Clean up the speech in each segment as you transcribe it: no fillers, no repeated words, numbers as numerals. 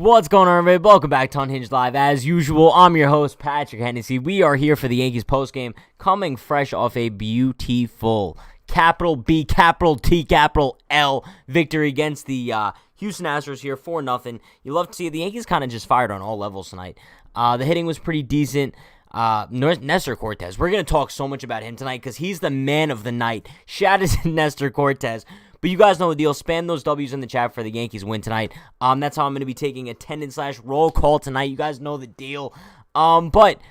What's going on, everybody? Welcome back to Unhinged Live. As usual, I'm your host, Patrick Hennessy. We are here for the Yankees postgame, coming fresh off a beautiful capital B, capital T, capital L victory against the Houston Astros here, 4-0. You love to see it. The Yankees kind of just fired on all levels tonight. The hitting was pretty decent. Nestor Cortes, we're going to talk so much about him tonight because he's the man of the night. Shout out to Nestor Cortes. But you guys know the deal. Spam those W's in the chat for the Yankees win tonight. That's how I'm going to be taking attendance/roll call tonight. You guys know the deal. But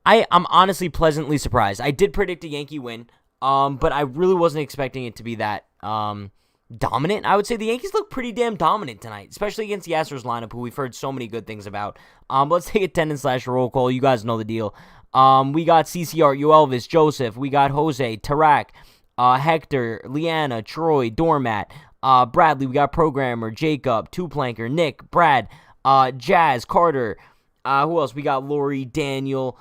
I'm honestly pleasantly surprised. I did predict a Yankee win, but I really wasn't expecting it to be that dominant. I would say the Yankees look pretty damn dominant tonight, especially against the Astros lineup, who we've heard so many good things about. But let's take attendance/roll call. You guys know the deal. We got CCR, Elvis, Joseph. We got Jose, Tarak, Hector, Leanna, Troy, Doormat, Bradley, we got Programmer, Jacob, Two-Planker, Nick, Brad, Jazz, Carter, who else? We got Lori, Daniel,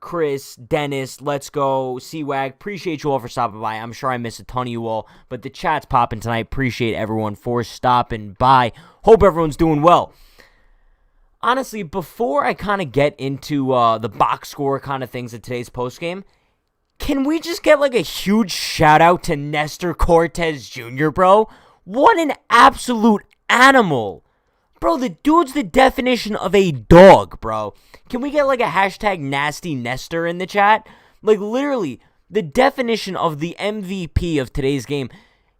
Chris, Dennis, Let's Go, C-Wag. Appreciate you all for stopping by. I'm sure I missed a ton of you all, but the chat's popping tonight. Appreciate everyone for stopping by. Hope everyone's doing well. Honestly, before I kind of get into the box score kind of things of today's postgame, can we just get like a huge shout out to Nestor Cortes Jr., bro? What an absolute animal. Bro, the dude's the definition of a dog, bro. Can we get like a hashtag nasty Nestor in the chat? Like literally, the definition of the MVP of today's game.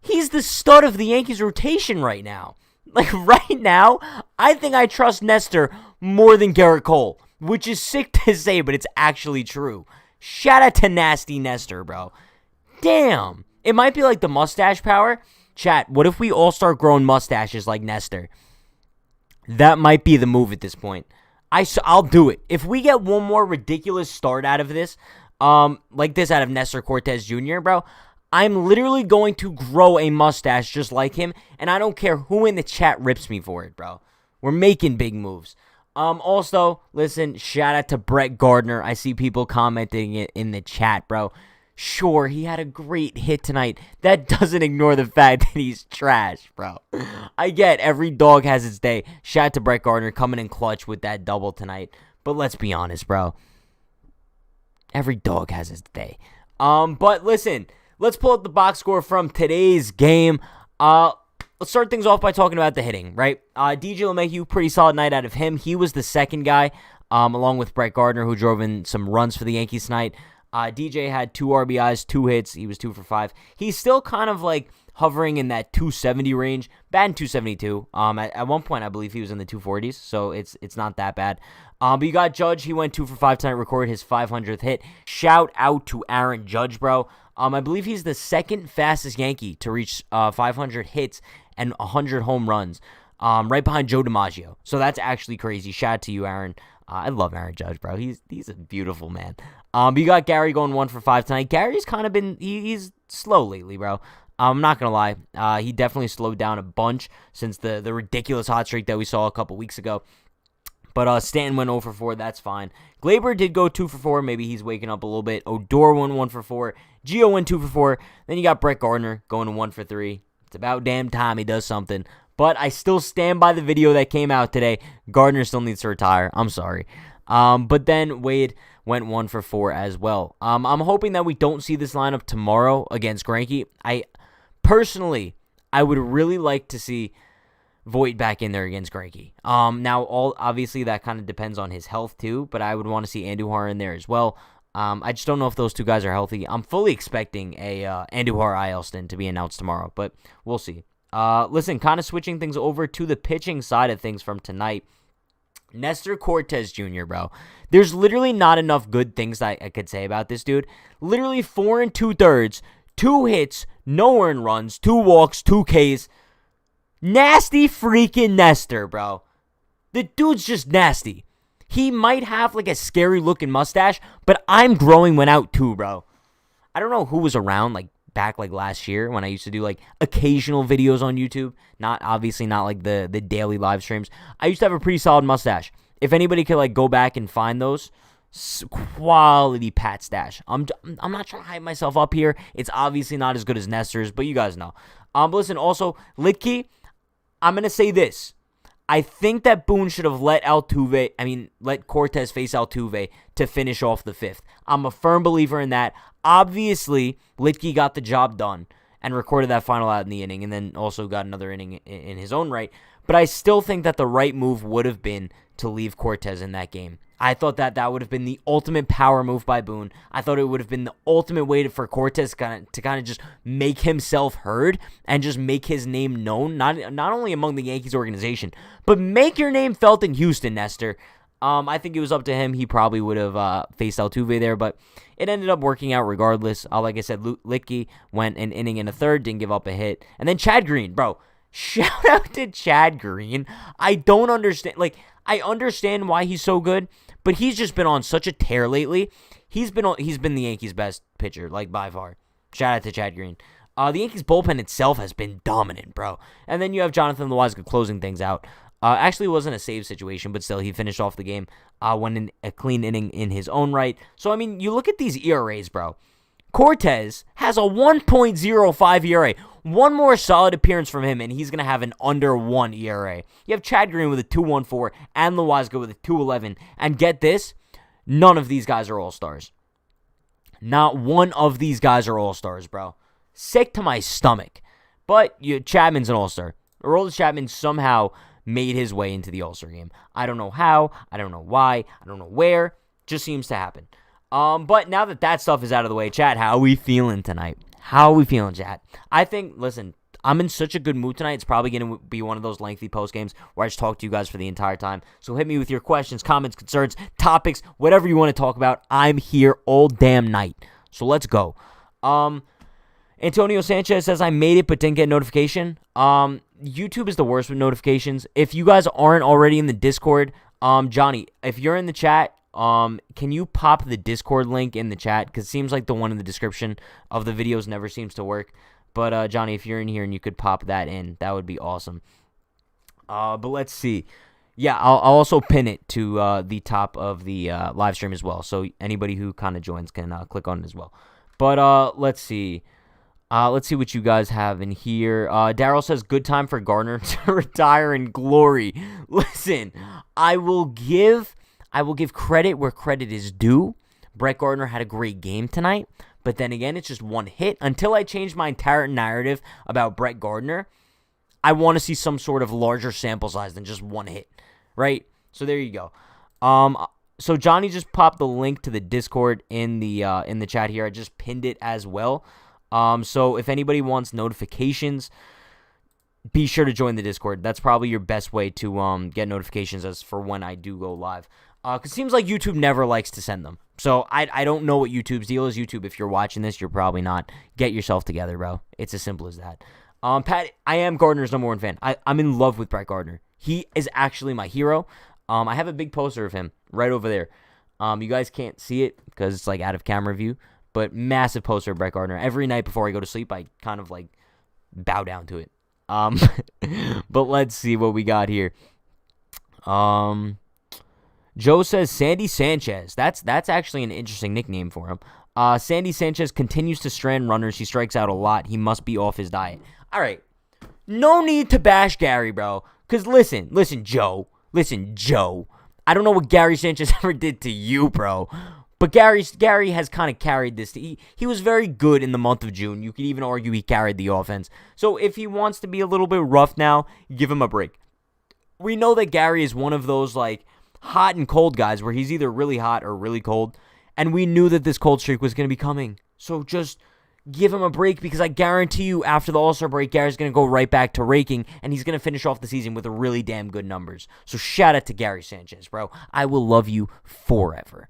He's the stud of the Yankees rotation right now. Like right now, I think I trust Nestor more than Garrett Cole, which is sick to say, but it's actually true. Shout out to Nasty Nestor, bro. Damn. It might be like the mustache power. Chat, what if we all start growing mustaches like Nestor? That might be the move at this point. I'll do it. If we get one more ridiculous start out of this, like this out of Nestor Cortes Jr., bro, I'm literally going to grow a mustache just like him, and I don't care who in the chat rips me for it, bro. We're making big moves. Also, listen, shout out to Brett Gardner. I see people commenting it in the chat, bro. Sure, he had a great hit tonight. That doesn't ignore the fact that he's trash, bro. I get every dog has its day. Shout out to Brett Gardner coming in clutch with that double tonight. But let's be honest, bro. Every dog has its day. But listen, let's pull up the box score from today's game. Let's start things off by talking about the hitting, right? DJ LeMahieu, pretty solid night out of him. He was the second guy, along with Brett Gardner, who drove in some runs for the Yankees tonight. DJ had 2 RBIs, 2 hits. He was 2 for 5. He's still kind of like hovering in that 270 range, batting 272. At one point, I believe he was in the 240s, so it's not that bad. But you got Judge. He went 2 for 5 tonight, recorded his 500th hit. Shout out to Aaron Judge, bro. I believe he's the second fastest Yankee to reach 500 hits and 100 home runs, right behind Joe DiMaggio. So that's actually crazy. Shout out to you, Aaron. I love Aaron Judge, bro. He's a beautiful man. But you got Gary going 1 for 5 tonight. Gary's kind of been, he's slow lately, bro. I'm not going to lie. He definitely slowed down a bunch since the ridiculous hot streak that we saw a couple weeks ago. But Stanton went 0 for 4. That's fine. Glaber did go 2 for 4. Maybe he's waking up a little bit. Odor went 1 for 4. Gio went 2 for 4. Then you got Brett Gardner going 1 for 3. It's about damn time he does something. But I still stand by the video that came out today. Gardner still needs to retire. I'm sorry. But then Wade went 1 for 4 as well. I'm hoping that we don't see this lineup tomorrow against Greinke. Personally, I would really like to see Voit back in there against Greinke. Now, obviously, that kind of depends on his health, too, but I would want to see Andujar in there as well. I just don't know if those two guys are healthy. I'm fully expecting a Andujar IL stint to be announced tomorrow, but we'll see. Listen, kind of switching things over to the pitching side of things from tonight. Nestor Cortes Jr., bro. There's literally not enough good things that I could say about this dude. Literally 4 2/3, 2 hits, no earned runs, 2 walks, 2 Ks. Nasty freaking Nestor, bro. The dude's just nasty. He might have like a scary looking mustache, but I'm growing one out too, bro. I don't know who was around like back like last year when I used to do like occasional videos on YouTube. Not like the daily live streams. I used to have a pretty solid mustache. If anybody could like go back and find those, quality Pat stash. I'm not trying to hype myself up here. It's obviously not as good as Nestor's, but you guys know. But listen, also Litke, I'm gonna say this. I think that Boone should have let Cortez face Altuve to finish off the fifth. I'm a firm believer in that. Obviously, Litke got the job done and recorded that final out in the inning, and then also got another inning in his own right. But I still think that the right move would have been to leave Cortez in that game. I thought that would have been the ultimate power move by Boone. I thought it would have been the ultimate way for Cortez to kind of just make himself heard and just make his name known, not only among the Yankees organization, but make your name felt in Houston, Nestor. I think it was up to him. He probably would have faced Altuve there, but it ended up working out regardless. Like I said, Litke went an inning and a third, didn't give up a hit. And then Chad Green, bro. Shout out to Chad Green. I don't understand. I understand why he's so good, but he's just been on such a tear lately. He's been the Yankees' best pitcher, by far. Shout out to Chad Green. The Yankees bullpen itself has been dominant, bro. And then you have Jonathan Loáisiga closing things out. Actually, it wasn't a save situation, but still, he finished off the game, went in a clean inning in his own right. So, you look at these ERAs, bro. Cortez has a 1.05 ERA. One more solid appearance from him, and he's going to have an under 1 ERA. You have Chad Green with a 2.14 and Loáisiga with a 2.11. And get this, none of these guys are all-stars. Not one of these guys are all-stars, bro. Sick to my stomach. But Chapman's an all-star. Aroldis Chapman somehow made his way into the all-star game. I don't know how. I don't know why. I don't know where. Just seems to happen. But now that stuff is out of the way, chat, how are we feeling tonight? How are we feeling, chat? I think, listen, I'm in such a good mood tonight. It's probably going to be one of those lengthy post games where I just talk to you guys for the entire time. So hit me with your questions, comments, concerns, topics, whatever you want to talk about. I'm here all damn night. So let's go. Antonio Sanchez says, I made it but didn't get a notification. YouTube is the worst with notifications. If you guys aren't already in the Discord, Johnny, if you're in the chat, can you pop the Discord link in the chat? Because it seems like the one in the description of the videos never seems to work. But, Johnny, if you're in here and you could pop that in, that would be awesome. But let's see. Yeah, I'll also pin it to the top of the live stream as well. So anybody who kind of joins can click on it as well. But let's see. Let's see what you guys have in here. Daryl says, good time for Gardner to retire in glory. Listen, I will give credit where credit is due. Brett Gardner had a great game tonight, but then again, it's just one hit. Until I change my entire narrative about Brett Gardner, I want to see some sort of larger sample size than just one hit, right? So there you go. So Johnny just popped the link to the Discord in the chat here. I just pinned it as well. So if anybody wants notifications, be sure to join the Discord. That's probably your best way to get notifications as for when I do go live. Because it seems like YouTube never likes to send them. So I don't know what YouTube's deal is. YouTube, if you're watching this, you're probably not. Get yourself together, bro. It's as simple as that. Pat, I am Gardner's number one fan. I'm in love with Brett Gardner. He is actually my hero. I have a big poster of him right over there. You guys can't see it because it's out of camera view. But massive poster of Brett Gardner. Every night before I go to sleep, I kind of bow down to it. But let's see what we got here. Joe says Sandy Sanchez. That's actually an interesting nickname for him. Sandy Sanchez continues to strand runners. He strikes out a lot. He must be off his diet. All right. No need to bash Gary, bro. Because listen, Joe. I don't know what Gary Sanchez ever did to you, bro. But Gary has kind of carried this. He was very good in the month of June. You could even argue he carried the offense. So if he wants to be a little bit rough now, give him a break. We know that Gary is one of those hot and cold guys where he's either really hot or really cold. And we knew that this cold streak was going to be coming. So just give him a break because I guarantee you after the All-Star break, Gary's going to go right back to raking and he's going to finish off the season with really damn good numbers. So shout out to Gary Sanchez, bro. I will love you forever.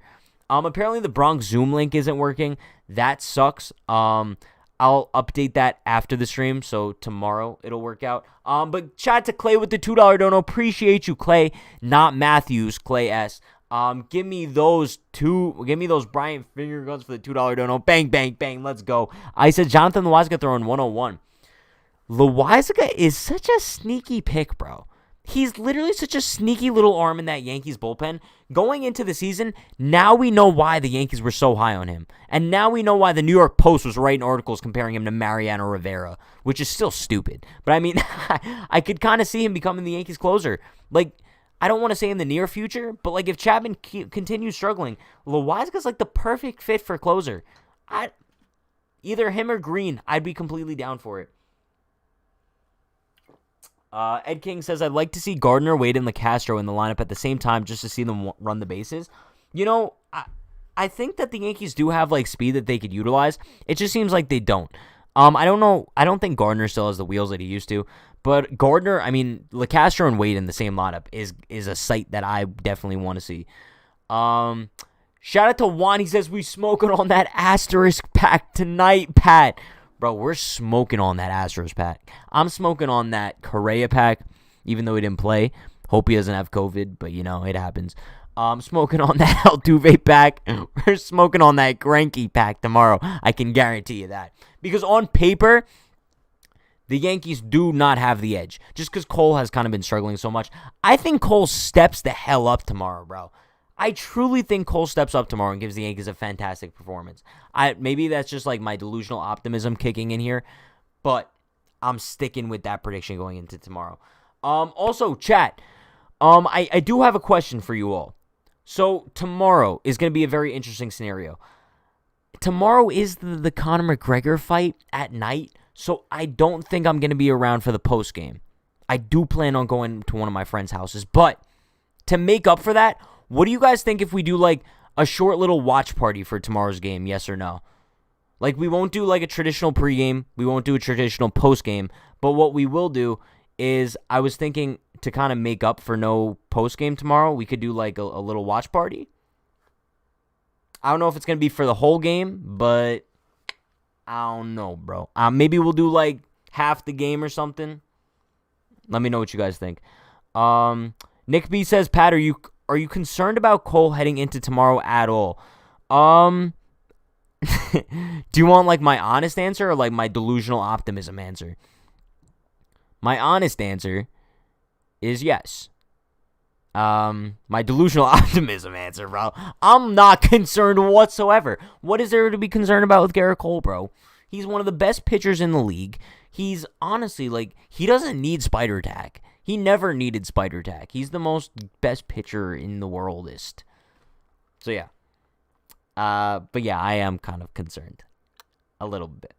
Apparently the Bronx Zoom link isn't working. That sucks. I'll update that after the stream, so tomorrow it'll work out. But shout out to Clay with the $2 dono. Appreciate you, Clay. Not Matthews, Clay S. Give me those Bryant finger guns for the $2 dono. Bang, bang, bang. Let's go. I said Jonathan Loáisiga throwing 101. Loáisiga is such a sneaky pick, bro. He's literally such a sneaky little arm in that Yankees bullpen. Going into the season, now we know why the Yankees were so high on him. And now we know why the New York Post was writing articles comparing him to Mariano Rivera, which is still stupid. But I mean, I could kind of see him becoming the Yankees closer. Like, I don't want to say in the near future, but like if Chapman continues struggling, Loaisiga's like the perfect fit for closer. Either him or Green, I'd be completely down for it. Ed King says, I'd like to see Gardner, Wade, and LeCastro in the lineup at the same time just to see them run the bases. You know, I think that the Yankees do have like speed that they could utilize. It just seems like they don't. I don't know. I don't think Gardner still has the wheels that he used to. But Gardner, I mean, LeCastro and Wade in the same lineup is a sight that I definitely want to see. Shout out to Juan. He says, we smoking on that asterisk pack tonight, Pat. Bro, we're smoking on that Astros pack. I'm smoking on that Correa pack, even though he didn't play. Hope he doesn't have COVID, but, you know, it happens. I'm smoking on that Altuve pack. We're smoking on that Greinke pack tomorrow. I can guarantee you that. Because on paper, the Yankees do not have the edge. Just because Cole has kind of been struggling so much. I think Cole steps the hell up tomorrow, bro. I truly think Cole steps up tomorrow and gives the Yankees a fantastic performance. Maybe that's just like my delusional optimism kicking in here, but I'm sticking with that prediction going into tomorrow. Also, chat, I do have a question for you all. So tomorrow is going to be a very interesting scenario. Tomorrow is the Conor McGregor fight at night, so I don't think I'm going to be around for the post game. I do plan on going to one of my friends' houses, but to make up for that, what do you guys think if we do like a short little watch party for tomorrow's game, yes or no? Like we won't do like a traditional pregame, we won't do a traditional postgame, but what we will do is I was thinking to kind of make up for no postgame tomorrow, we could do like a little watch party. I don't know if it's going to be for the whole game, but I don't know, bro. Maybe we'll do like half the game or something. Let me know what you guys think. Nick B says, Pat, are you concerned about Cole heading into tomorrow at all? Do you want like my honest answer or like my delusional optimism answer? My honest answer is yes. My delusional optimism answer, bro. I'm not concerned whatsoever. What is there to be concerned about with Garrett Cole, bro? He's one of the best pitchers in the league. He's honestly like, he doesn't need spider tack. He never needed spider tack. He's the best pitcher in the worldist. So yeah. But yeah, I am kind of concerned. A little bit.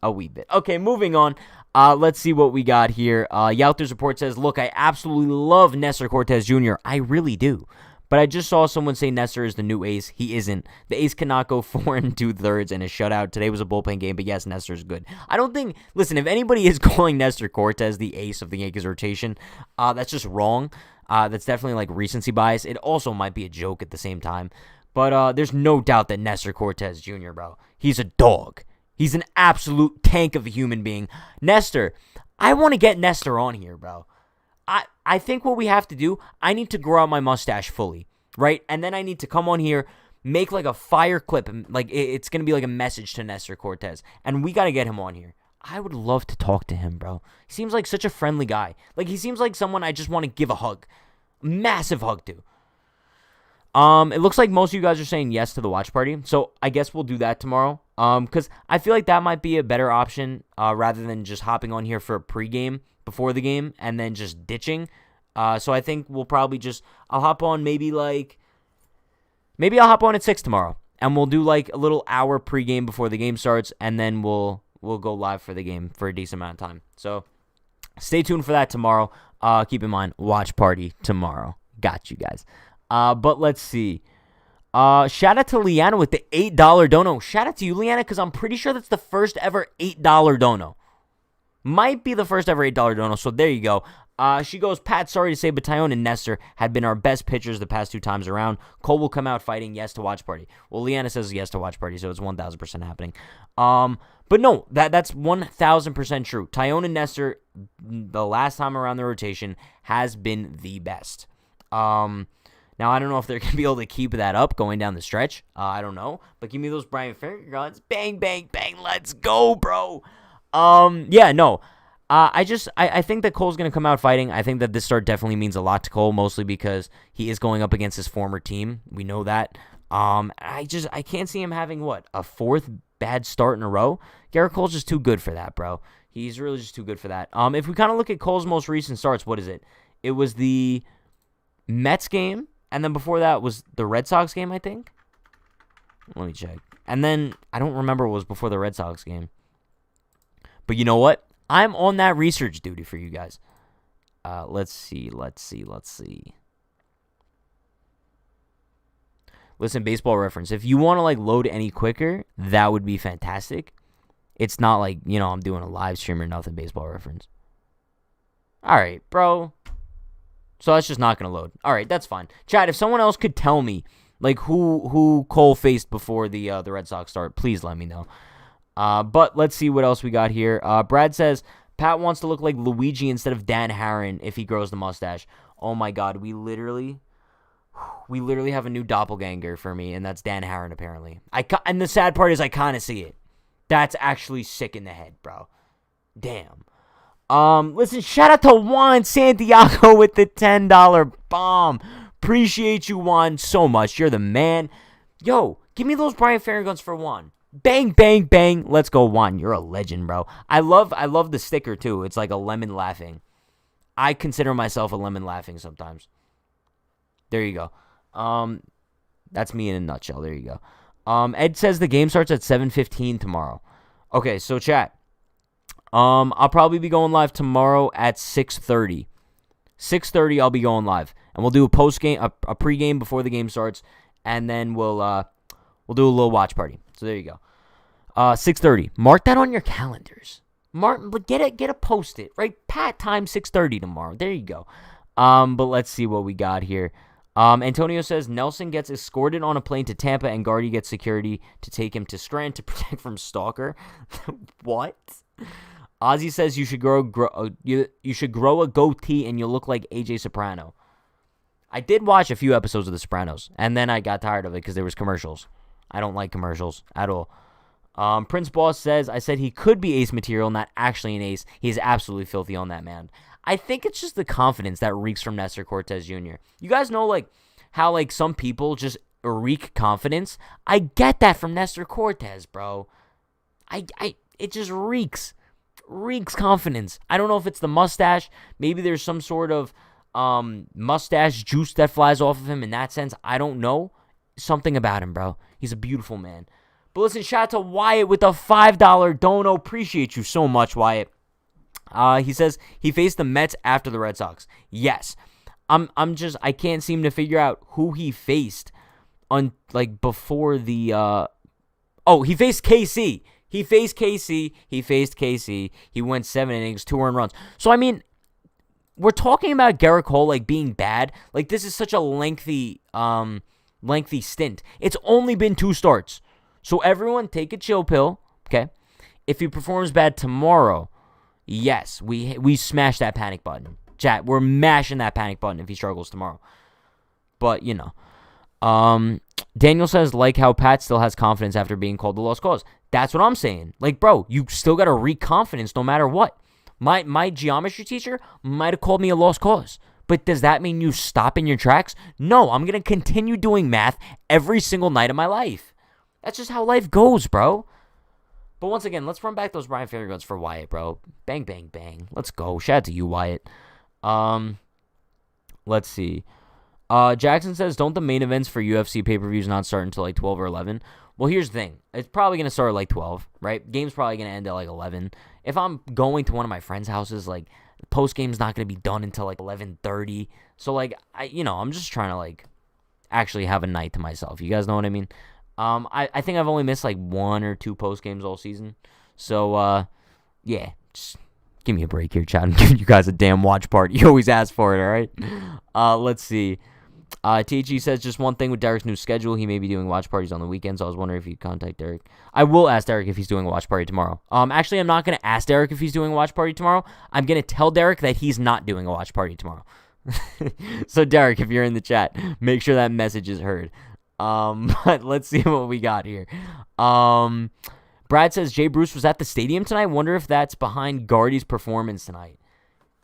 A wee bit. Okay, moving on. Let's see what we got here. Yauter's report says, look, I absolutely love Nestor Cortez Jr. I really do. But I just saw someone say Nestor is the new ace. He isn't. The ace cannot go 4 2/3 in a shutout. Today was a bullpen game, but yes, Nestor's good. I don't think, listen, if anybody is calling Nestor Cortez the ace of the Yankees rotation, that's just wrong. That's definitely like recency bias. It also might be a joke at the same time. But there's no doubt that Nestor Cortez Jr., bro, he's a dog. He's an absolute tank of a human being. Nestor, I want to get Nestor on here, bro. I think what we have to do, I need to grow out my mustache fully, right? And then I need to come on here, make like a fire clip, and like it's going to be like a message to Nestor Cortez. And we got to get him on here. I would love to talk to him, bro. He seems like such a friendly guy. Like, he seems like someone I just want to give a hug. Massive hug to. It looks like most of you guys are saying yes to the watch party. So I guess we'll do that tomorrow. Because I feel like that might be a better option rather than just hopping on here for a pregame before the game and then just ditching. So I think we'll probably I'll hop on maybe I'll hop on at 6 tomorrow. And we'll do like a little hour pregame before the game starts. And then we'll go live for the game for a decent amount of time. So stay tuned for that tomorrow. Keep in mind, watch party tomorrow. Got you guys. But let's see. Shout out to Leanna with the $8 dono. Shout out to you, Leanna, because I'm pretty sure that's the first ever $8 dono. Might be the first ever $8 dono, so there you go. She goes, Pat, sorry to say, but Tyone and Nestor had been our best pitchers the past 2 times around. Cole will come out fighting yes to watch party. Well, Leanna says yes to watch party, so it's 1,000% happening. But no, that's 1,000% true. Tyone and Nestor, the last time around the rotation, has been the best. Now, I don't know if they're going to be able to keep that up going down the stretch. I don't know. But give me those Brian Finger guns. Bang, bang, bang. Let's go, bro. Yeah, no. I think that Cole's going to come out fighting. I think that this start definitely means a lot to Cole, mostly because he is going up against his former team. We know that. I can't see him having, a fourth bad start in a row? Garrett Cole's just too good for that, bro. He's really just too good for that. If we kind of look at Cole's most recent starts, what is it? It was the Mets game, and then before that was the Red Sox game, I think. Let me check. And then I don't remember what was before the Red Sox game. But you know what? I'm on that research duty for you guys. Let's see. Listen, Baseball Reference. If you want to load any quicker, that would be fantastic. It's not like, I'm doing a live stream or nothing, Baseball Reference. All right, bro. So that's just not going to load. All right, that's fine. Chat, if someone else could tell me who Cole faced before the Red Sox start, please let me know. But let's see what else we got here. Brad says, Pat wants to look like Luigi instead of Dan Harron if he grows the mustache. Oh my God, we literally have a new doppelganger for me, and that's Dan Harron apparently. And the sad part is I kind of see it. That's actually sick in the head, bro. Damn. Listen, shout out to Juan Santiago with the $10 bomb. Appreciate you, Juan, so much. You're the man. Yo, give me those Brian Farraguns for Juan. Bang, bang, bang. Let's go, Juan. You're a legend, bro. I love the sticker, too. It's like a lemon laughing. I consider myself a lemon laughing sometimes. There you go. That's me in a nutshell. There you go. Ed says the game starts at 7:15 tomorrow. Okay, so chat. I'll probably be going live tomorrow at 6:30. 6:30 I'll be going live. And we'll do a post-game, a pre-game before the game starts. And then we'll do a little watch party. So there you go. 6:30. Mark that on your calendars. Get a post-it, right? Pat time 6:30 tomorrow. There you go. But let's see what we got here. Antonio says Nelson gets escorted on a plane to Tampa and Gardy gets security to take him to Scranton to protect from stalker. What? Ozzy says you should grow a goatee and you'll look like AJ Soprano. I did watch a few episodes of The Sopranos, and then I got tired of it because there was commercials. I don't like commercials at all. Prince Boss says, I said he could be ace material, not actually an ace. He is absolutely filthy on that mound. I think it's just the confidence that reeks from Nestor Cortez Jr. You guys know, how, some people just reek confidence? I get that from Nestor Cortez, bro. It just reeks confidence. I don't know if it's the mustache. Maybe there's some sort of mustache juice that flies off of him in that sense. I don't know. Something about him, bro. He's a beautiful man. But listen, shout out to Wyatt with a $5 dono. Appreciate you so much, Wyatt. He says he faced the Mets after the Red Sox. Yes. I can't seem to figure out who he faced on before the he faced KC. He faced KC. He went 7 innings, 2 earned runs. So I mean, we're talking about Garrett Cole being bad. This is such a lengthy stint. It's only been 2 starts. So everyone take a chill pill, okay? If he performs bad tomorrow, yes, we smash that panic button. Chat, we're mashing that panic button if he struggles tomorrow. But, Daniel says, how Pat still has confidence after being called the lost cause. That's what I'm saying. Bro, you still got to re-confidence no matter what. My geometry teacher might have called me a lost cause. But does that mean you stop in your tracks? No, I'm going to continue doing math every single night of my life. That's just how life goes, bro. But once again, let's run back those Brian Farraguns for Wyatt, bro. Bang, bang, bang. Let's go. Shout out to you, Wyatt. Let's see. Jackson says, don't the main events for UFC pay-per-views not start until 12 or 11? Well, here's the thing. It's probably going to start at 12, right? Game's probably going to end at 11. If I'm going to one of my friends' houses, post-game's not going to be done until 11:30. So, I'm just trying to, actually have a night to myself. You guys know what I mean? I think I've only missed 1 or 2 post-games all season. So, yeah, just give me a break here, Chad. I'm giving you guys a damn watch party. You always ask for it, all right? Let's see. TG says just one thing with Derek's new schedule. He may be doing watch parties on the weekends. I was wondering if you'd contact Derek. I will ask Derek if he's doing a watch party tomorrow. Actually, I'm not going to ask Derek if he's doing a watch party tomorrow. I'm going to tell Derek that he's not doing a watch party tomorrow. So, Derek, if you're in the chat, make sure that message is heard. But let's see what we got here. Brad says Jay Bruce was at the stadium tonight. Wonder if that's behind Gardy's performance tonight.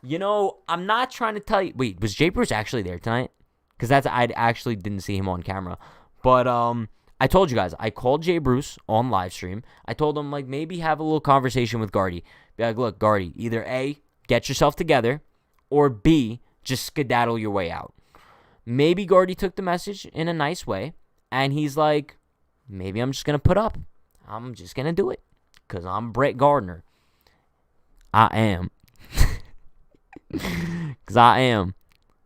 You know, I'm not trying to tell you. Wait, was Jay Bruce actually there tonight? Because I actually didn't see him on camera. But I told you guys, I called Jay Bruce on live stream. I told him, like, maybe have a little conversation with Gardy. Be like, look, Gardy, either A, get yourself together, or B, just skedaddle your way out. Maybe Gardy took the message in a nice way, and he's like, maybe I'm just going to put up. I'm just going to do it because I'm Brett Gardner. I am. Because I am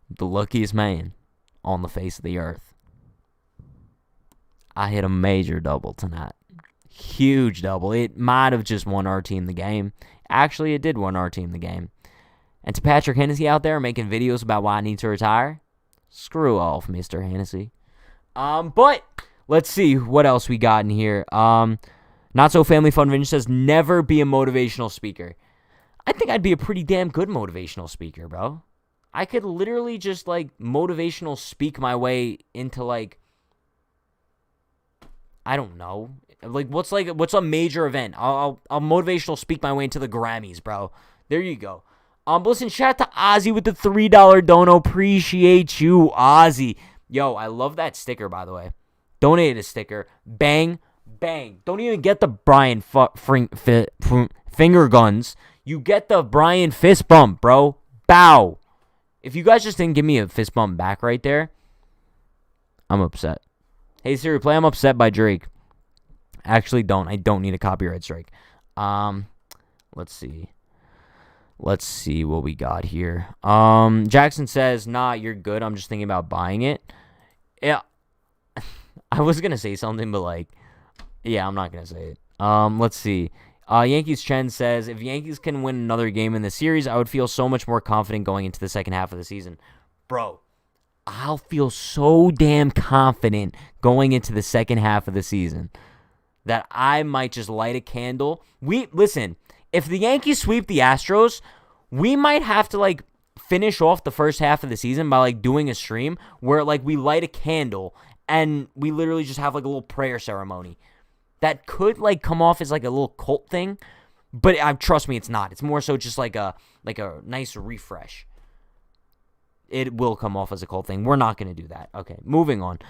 the luckiest man on the face of the earth. I hit a major double tonight. Huge double. It might have just won our team the game. Actually, it did win our team the game. And to Patrick Hennessy out there making videos about why I need to retire, screw off, Mr. Hennessy. But let's see what else we got in here. Not So Family Fun Vince says, never be a motivational speaker. I think I'd be a pretty damn good motivational speaker, bro. I could literally just, like, motivational speak my way into, like, I don't know. What's a major event? I'll motivational speak my way into the Grammys, bro. There you go. Listen, shout out to Ozzy with the $3 dono. Appreciate you, Ozzy. Yo, I love that sticker, by the way. Donated a sticker. Bang, bang. Don't even get the Brian finger guns. You get the Brian fist bump, bro. Bow. If you guys just didn't give me a fist bump back right there, I'm upset. Hey, Siri, play I'm Upset by Drake. Actually, don't. I don't need a copyright strike. Let's see. Let's see what we got here. Jackson says, nah, you're good. I'm just thinking about buying it. Yeah. I was going to say something, but, like, yeah, I'm not going to say it. Let's see. Yankees Chen says, if Yankees can win another game in the series, I would feel so much more confident going into the second half of the season. Bro, I'll feel so damn confident going into the second half of the season that I might just light a candle. Listen, if the Yankees sweep the Astros, we might have to, like, finish off the first half of the season by, like, doing a stream where, like, we light a candle and we literally just have, like, a little prayer ceremony. That could, like, come off as, like, a little cult thing, but trust me, it's not. It's more so just like a nice refresh. It will come off as a cult thing. We're not going to do that. Okay, moving on.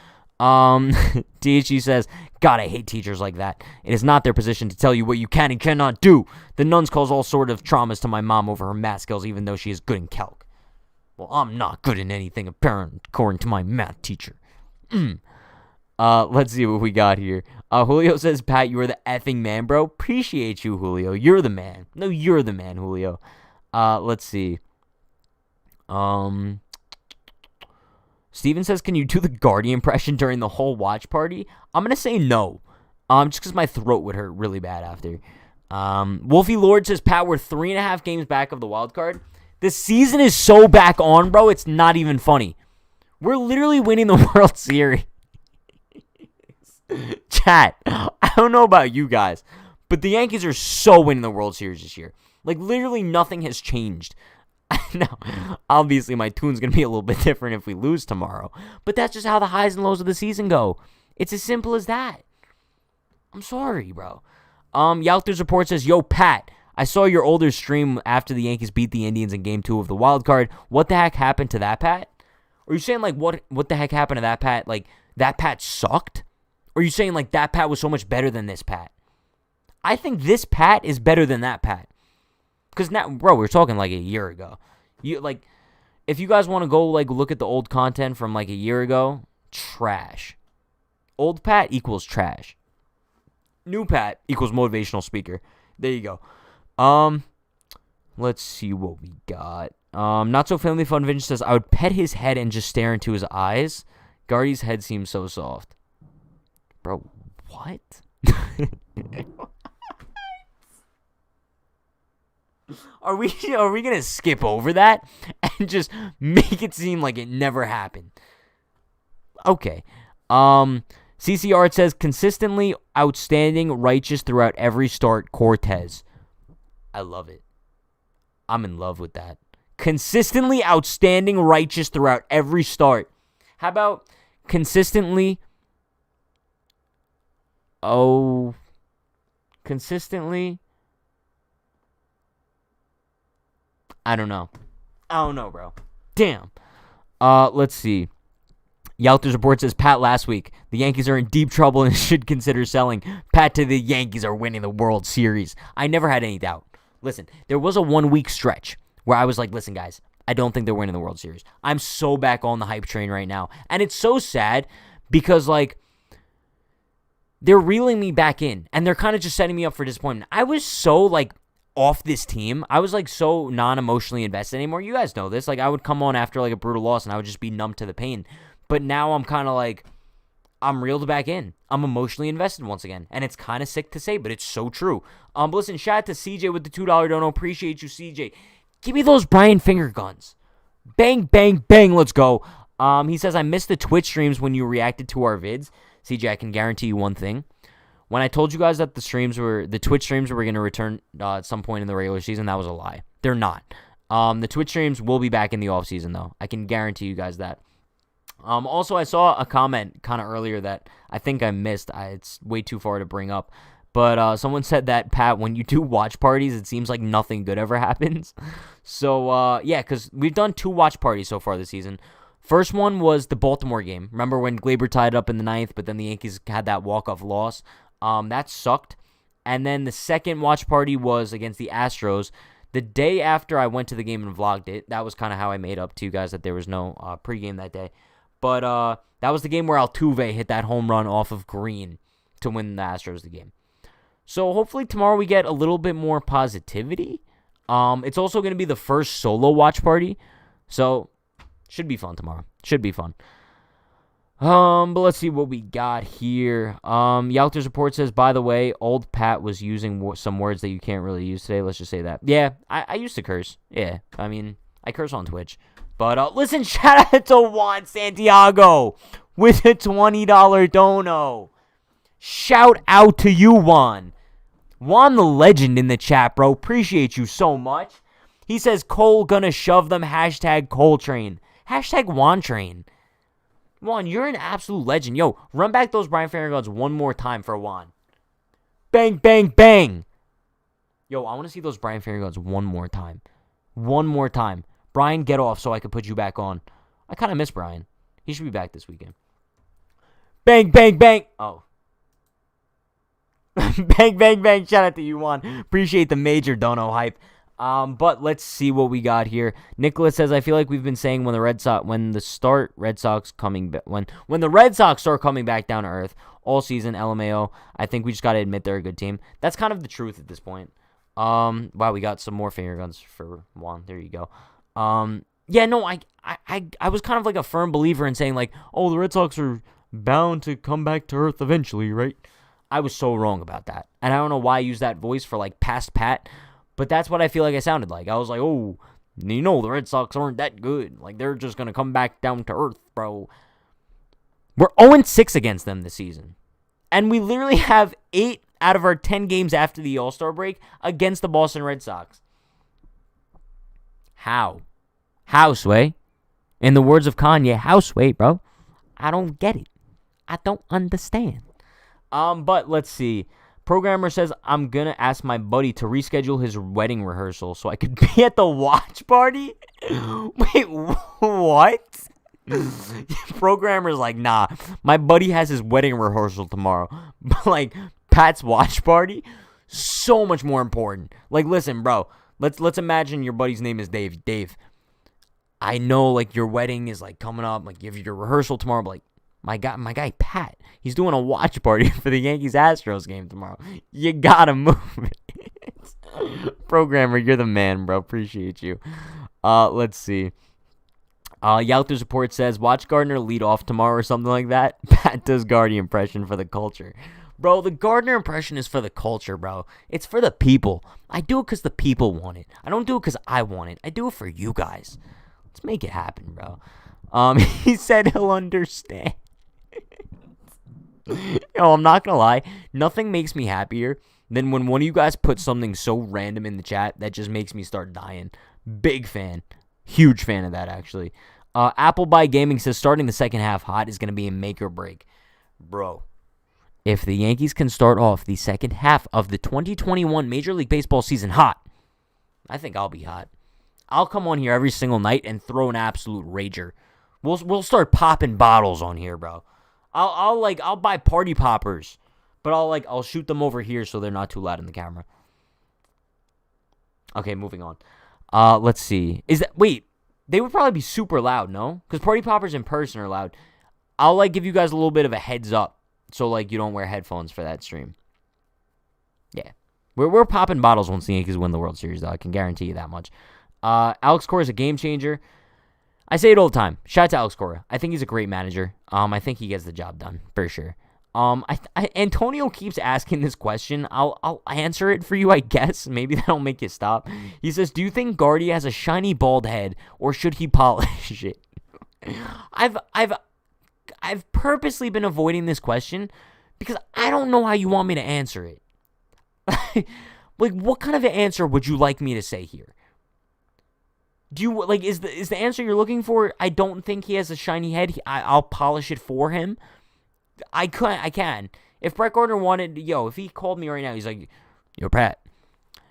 THG says, God, I hate teachers like that. It is not their position to tell you what you can and cannot do. The nuns cause all sort of traumas to my mom over her math skills, even though she is good in calc. Well, I'm not good in anything apparent, according to my math teacher. Let's see what we got here. Julio says, Pat, you are the effing man, bro. Appreciate you, Julio. You're the man. No, you're the man, Julio. Let's see. Steven says, can you do the Guardy impression during the whole watch party? I'm going to say no. Just because my throat would hurt really bad after. Wolfie Lord says, Pat, we're 3.5 games back of the wild card. The season is so back on, bro, it's not even funny. We're literally winning the World Series. Chat, I don't know about you guys, but the Yankees are so winning the World Series this year. Like, literally nothing has changed. Now, obviously, my tune's going to be a little bit different if we lose tomorrow, but that's just how the highs and lows of the season go. It's as simple as that. I'm sorry, bro. Yalter's report says, yo, Pat, I saw your older stream after the Yankees beat the Indians in Game 2 of the wild card. What the heck happened to that, Pat? Are you saying, like, what the heck happened to that, Pat? Like, that Pat sucked? Or are you saying, like, that Pat was so much better than this Pat? I think this Pat is better than that Pat. Because now, bro, we're talking, like, a year ago. If you guys want to go, like, look at the old content from, like, a year ago, trash. Old Pat equals trash. New Pat equals motivational speaker. There you go. Let's see what we got. Not So Family Fun Vince says, I would pet his head and just stare into his eyes. Guardy's head seems so soft. Bro, what? Are we gonna skip over that and just make it seem like it never happened? Okay. CCR says, consistently outstanding, righteous throughout every start, Cortez. I love it. I'm in love with that. Consistently outstanding, righteous throughout every start. How about consistently consistently. I don't know, bro. Damn. Let's see. Yalter's report says, Pat, last week, the Yankees are in deep trouble and should consider selling. Pat, to the Yankees are winning the World Series. I never had any doubt. Listen, there was a 1 week stretch where I was like, listen, guys, I don't think they're winning the World Series. I'm so back on the hype train right now. And it's so sad because, like, they're reeling me back in and they're kind of just setting me up for disappointment. I was so, like, off this team. I was, like, so non-emotionally invested anymore. You guys know this. Like, I would come on after, like, a brutal loss and I would just be numb to the pain. But now I'm kind of like, I'm reeled back in. I'm emotionally invested once again. And it's kind of sick to say, but it's so true. But listen, shout out to CJ with the $2 dono. Appreciate you, CJ. Give me those Brian finger guns. Bang, bang, bang. Let's go. He says, I missed the Twitch streams when you reacted to our vids. CJ, I can guarantee you one thing. When I told you guys that the Twitch streams were going to return at some point in the regular season, that was a lie. They're not. The Twitch streams will be back in the offseason, though. I can guarantee you guys that. Also, I saw a comment kind of earlier that I think I missed. It's way too far to bring up. But someone said that, Pat, when you do watch parties, it seems like nothing good ever happens. So, yeah, because we've done 2 watch parties so far this season. First one was the Baltimore game. Remember when Glaber tied up in the 9th, but then the Yankees had that walk-off loss? That sucked. And then the second watch party was against the Astros. The day after I went to the game and vlogged it, that was kind of how I made up to you guys that there was no pregame that day. But that was the game where Altuve hit that home run off of Green to win the Astros the game. So hopefully tomorrow we get a little bit more positivity. It's also going to be the first solo watch party. So should be fun tomorrow. Should be fun. But let's see what we got here. Yalter's report says, by the way, old Pat was using some words that you can't really use today. Let's just say that. Yeah, I used to curse. Yeah, I mean, I curse on Twitch. But listen, shout out to Juan Santiago with a $20 dono. Shout out to you, Juan. Juan the legend in the chat, bro. Appreciate you so much. He says, Cole gonna shove them. Hashtag Cole train. Hashtag Juan train. Juan, you're an absolute legend. Yo, run back those Brian Finger guns one more time for Juan. Bang, bang, bang. Yo, I want to see those Brian Finger guns one more time. One more time. Brian, get off so I can put you back on. I kind of miss Brian. He should be back this weekend. Bang, bang, bang. Oh. Bang, bang, bang. Shout out to you, Juan. Appreciate the major dono hype. But let's see what we got here. Nicholas says, I feel like we've been saying when the Red Sox start coming back down to earth all season, LMAO. I think we just got to admit they're a good team. That's kind of the truth at this point. Wow, we got some more finger guns for Juan. There you go. Yeah, no, I was kind of like a firm believer in saying like, oh, the Red Sox are bound to come back to earth eventually, right? I was so wrong about that. And I don't know why I used that voice for like past Pat, but that's what I feel like I sounded like. I was like, oh, you know, the Red Sox aren't that good. Like, they're just going to come back down to earth, bro. We're 0-6 against them this season. And we literally have 8 out of our 10 games after the All-Star break against the Boston Red Sox. How? How, Sway? In the words of Kanye, how, Sway, bro? I don't get it. I don't understand. But let's see. Programmer says, I'm going to ask my buddy to reschedule his wedding rehearsal so I could be at the watch party? Wait, what? Programmer's like, nah, my buddy has his wedding rehearsal tomorrow. But, like, Pat's watch party? So much more important. Like, listen, bro, let's imagine your buddy's name is Dave. Dave, I know, like, your wedding is, like, coming up. Like, you have your rehearsal tomorrow, but, like, my guy Pat, he's doing a watch party for the Yankees-Astros game tomorrow. You gotta move it. Programmer, you're the man, bro. Appreciate you. Let's see. Yalter's report says, watch Gardner lead off tomorrow or something like that. Pat does Gardy impression for the culture. Bro, the Gardner impression is for the culture, bro. It's for the people. I do it because the people want it. I don't do it because I want it. I do it for you guys. Let's make it happen, bro. He said he'll understand. Yo, I'm not gonna lie. Nothing makes me happier than when one of you guys puts something so random in the chat that just makes me start dying. Big fan. Huge fan of that, actually. Appleby Gaming says starting the second half hot is going to be a make or break. Bro, If the Yankees can start off the second half of the 2021 Major League Baseball season hot, I think I'll be hot. I'll come on here every single night and throw an absolute rager. We'll start popping bottles on here, bro. I'll buy party poppers, but I'll shoot them over here so they're not too loud in the camera. Okay, moving on. Let's see. Wait, they would probably be super loud, no? Because party poppers in person are loud. I'll give you guys a little bit of a heads up. So, you don't wear headphones for that stream. Yeah. We're popping bottles once the Yankees win the World Series, though. I can guarantee you that much. Alex Cora is a game changer. I say it all the time. Shout out to Alex Cora. I think he's a great manager. I think he gets the job done, for sure. Antonio keeps asking this question. I'll answer it for you, I guess. Maybe that'll make you stop. He says, do you think Guardy has a shiny bald head, or should he polish it? I've purposely been avoiding this question because I don't know how you want me to answer it. What kind of an answer would you like me to say here? Do you is the answer you're looking for? I don't think he has a shiny head. I'll polish it for him. I can. If Brett Gardner wanted, if he called me right now, he's like, yo, Pat,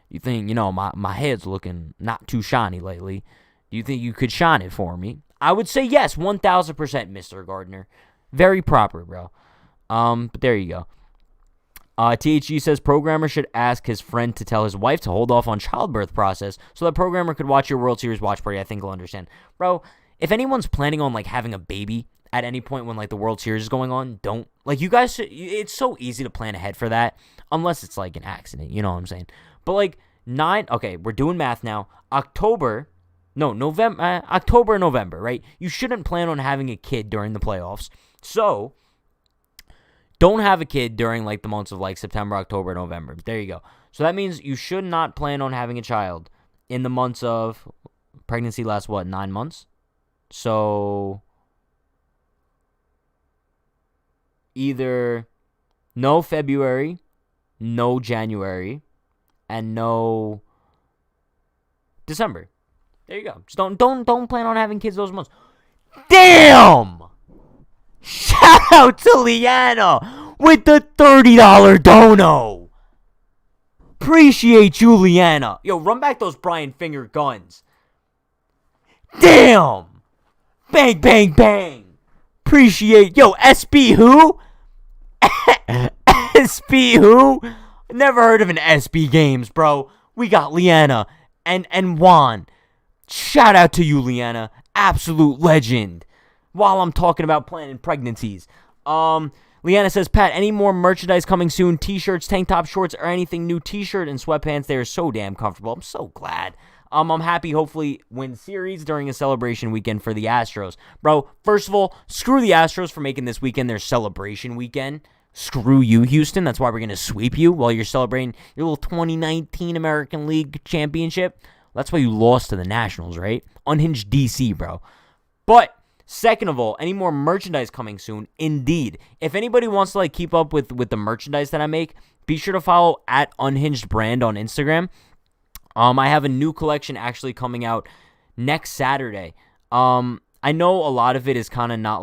you think my head's looking not too shiny lately? Do you think you could shine it for me? I would say yes, 1,000%, Mr. Gardner. Very proper, bro. But there you go. THG says programmer should ask his friend to tell his wife to hold off on childbirth process so that programmer could watch your World Series watch party. I think he'll understand. Bro, if anyone's planning on having a baby at any point when the World Series is going on, don't. You guys, it's so easy to plan ahead for that unless it's an accident. You know what I'm saying? But okay, we're doing math now. October, November, right? You shouldn't plan on having a kid during the playoffs. So, don't have a kid during the months of September, October, November. There you go. So that means you should not plan on having a child in the months of pregnancy lasts 9 months? So either no February, no January, and no December. There you go. Just don't plan on having kids those months. Damn! Shout out to Liana with the $30 dono. Appreciate you, Liana. Yo, run back those Brian Finger guns. Damn! Bang, bang, bang. Appreciate. Yo, SB who? SB who? Never heard of an SB Games, bro. We got Liana and Juan. Shout out to you, Liana. Absolute legend. While I'm talking about planning pregnancies. Leanna says, Pat, any more merchandise coming soon? T-shirts, tank top, shorts, or anything new? T-shirt and sweatpants, they are so damn comfortable. I'm so glad. I'm happy, hopefully, win series during a celebration weekend for the Astros. Bro, first of all, screw the Astros for making this weekend their celebration weekend. Screw you, Houston. That's why we're going to sweep you while you're celebrating your little 2019 American League Championship. That's why you lost to the Nationals, right? Unhinged DC, bro. But second of all, any more merchandise coming soon? Indeed. If anybody wants to keep up with the merchandise that I make, be sure to follow at Unhinged Brand on Instagram. I have a new collection actually coming out next Saturday. I know a lot of it is kind of not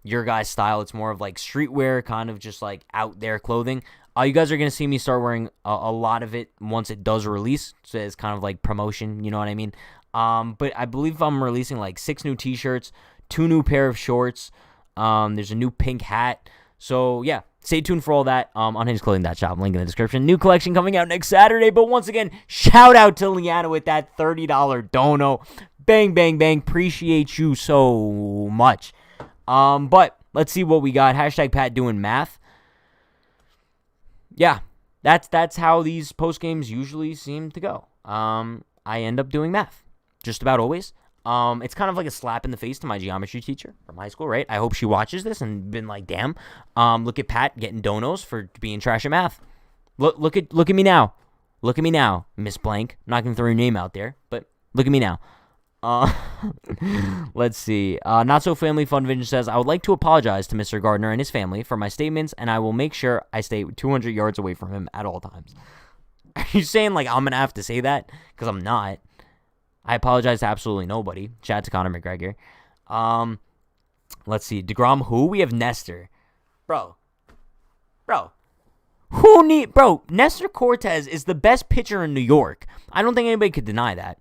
your guys' style. It's more of streetwear, kind of just out there clothing. You guys are going to see me start wearing a lot of it once it does release. So it's kind of promotion, you know what I mean? But I believe I'm releasing 6 new t-shirts, 2 new pair of shorts. There's a new pink hat. So yeah, stay tuned for all that. Unhingedclothing.shop, link in the description. New collection coming out next Saturday. But once again, shout out to Liana with that $30 dono. Bang, bang, bang. Appreciate you so much. But let's see what we got. Hashtag Pat doing math. Yeah, that's how these post games usually seem to go. I end up doing math. Just about always. It's kind of like a slap in the face to my geometry teacher from high school, right? I hope she watches this and been damn, look at Pat getting donos for being trash at math. Look at me now. Look at me now, Miss Blank. I'm not going to throw your name out there, but look at me now. Let's see. Not So Family Fun Vision says, I would like to apologize to Mr. Gardner and his family for my statements, and I will make sure I stay 200 yards away from him at all times. Are you saying I'm going to have to say that? Because I'm not. I apologize to absolutely nobody. Shout out to Conor McGregor. Let's see. DeGrom who? We have Nestor. Bro, Bro, Nestor Cortez is the best pitcher in New York. I don't think anybody could deny that.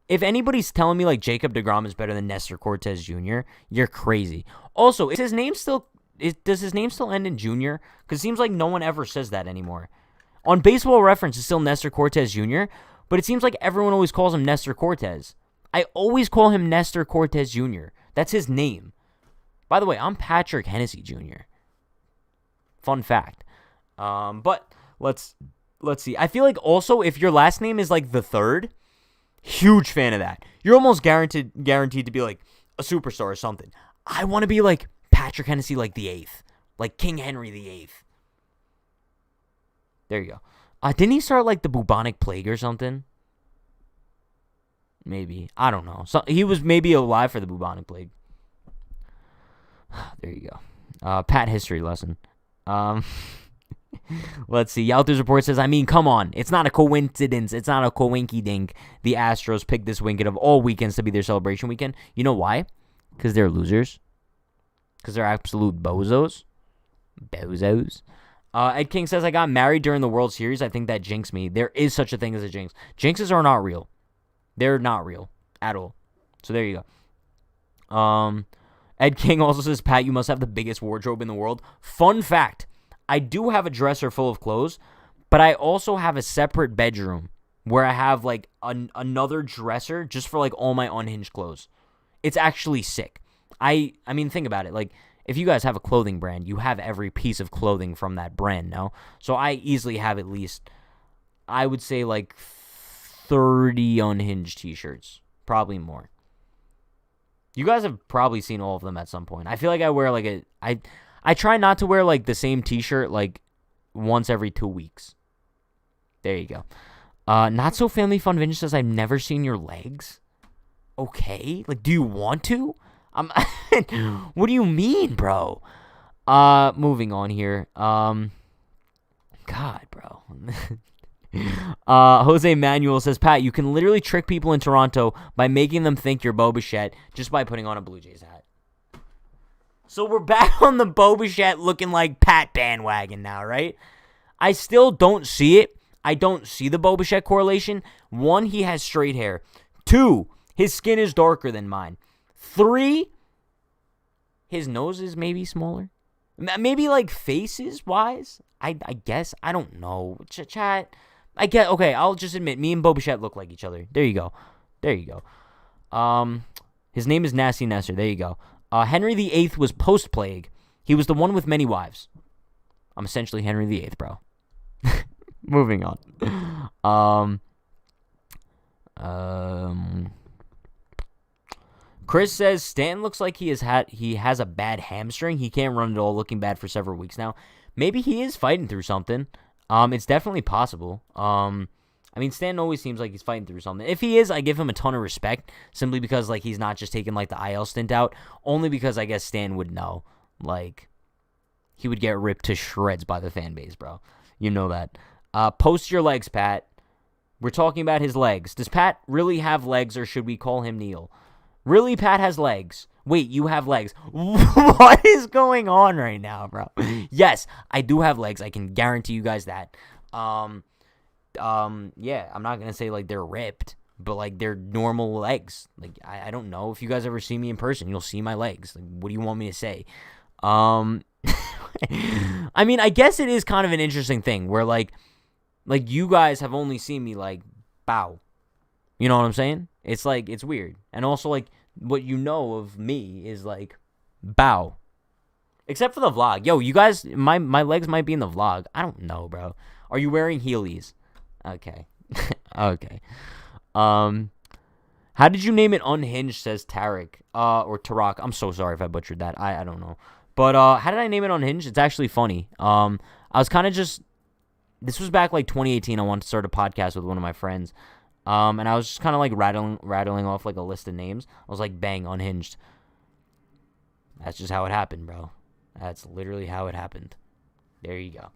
If anybody's telling me like Jacob deGrom is better than Nestor Cortez Jr., you're crazy. Also, does his name still end in Jr.? Because it seems like no one ever says that anymore. On Baseball Reference, it's still Nestor Cortez Jr., but it seems like everyone always calls him Nestor Cortez. I always call him Nestor Cortez Jr. That's his name. By the way, I'm Patrick Hennessy Jr. Fun fact. But let's see. I feel like also if your last name is like the third, huge fan of that. You're almost guaranteed to be like a superstar or something. I want to be like Patrick Hennessy like the eighth, like King Henry the eighth. There you go. Didn't he start like the bubonic plague or something? Maybe. I don't know. So he was maybe alive for the bubonic plague. There you go. Pat history lesson. Let's see. Yalter's report says, I mean, come on. It's not a coincidence. It's not a coinky-dink. The Astros picked this weekend of all weekends to be their celebration weekend. You know why? Because they're losers. Because they're absolute bozos. Ed King says, I got married during the World Series. I think that jinxed me. There is such a thing as a jinx. Jinxes are not real. They're not real at all. So there you go. Ed King also says, Pat, you must have the biggest wardrobe in the world. Fun fact, I do have a dresser full of clothes, but I also have a separate bedroom where I have like another dresser just for like all my unhinged clothes. It's actually sick. I mean, think about it. Like, if you guys have a clothing brand, you have every piece of clothing from that brand, no? So I easily have at least, I would say like 30 unhinged t-shirts. Probably more. You guys have probably seen all of them at some point. I feel like I wear like I try not to wear like the same t-shirt like once every 2 weeks. There you go. Not so family fun vintage says, I've never seen your legs. Okay. Like, do you want to? What do you mean, bro? Moving on here. God, bro. Jose Manuel says, Pat, you can literally trick people in Toronto by making them think you're Bo Bichette just by putting on a Blue Jays hat. So we're back on the Bo Bichette looking like Pat bandwagon now, right? I still don't see it. I don't see the Bo Bichette correlation. 1, he has straight hair. 2, his skin is darker than mine. 3, his nose is maybe smaller. Maybe like faces-wise? I guess. I don't know. Chat. I get. Okay, I'll just admit, me and Bo Bichette look like each other. There you go. His name is Nasty Nestor. There you go. Henry VIII was post-plague. He was the one with many wives. I'm essentially Henry VIII, bro. Moving on. Chris says Stanton looks like he has a bad hamstring. He can't run at all, looking bad for several weeks now. Maybe he is fighting through something. It's definitely possible. I mean, Stanton always seems like he's fighting through something. If he is, I give him a ton of respect, simply because like he's not just taking like the IL stint out, only because I guess Stan would know, like, he would get ripped to shreds by the fan base, bro. You know that. Post your legs, Pat. We're talking about his legs. Does Pat really have legs, or should we call him Neil? Really, Pat has legs. Wait, you have legs. What is going on right now, bro? Yes, I do have legs. I can guarantee you guys that. Yeah, I'm not going to say, like, they're ripped, but, like, they're normal legs. Like, I don't know. If you guys ever see me in person, you'll see my legs. Like, what do you want me to say? I mean, I guess it is kind of an interesting thing where, like you guys have only seen me, like, bow. You know what I'm saying? It's, like, it's weird. And also, like, what you know of me is, like, bow. Except for the vlog. Yo, you guys, my legs might be in the vlog. I don't know, bro. Are you wearing Heelys? Okay. Okay. How did you name it Unhinged, says Tarek. Or Tarak. I'm so sorry if I butchered that. I don't know. But, how did I name it Unhinged? It's actually funny. I was kind of just, this was back, like, 2018. I wanted to start a podcast with one of my friends. And I was just kind of, like, rattling off, like, a list of names. I was like, bang, Unhinged. That's just how it happened, bro. That's literally how it happened. There you go.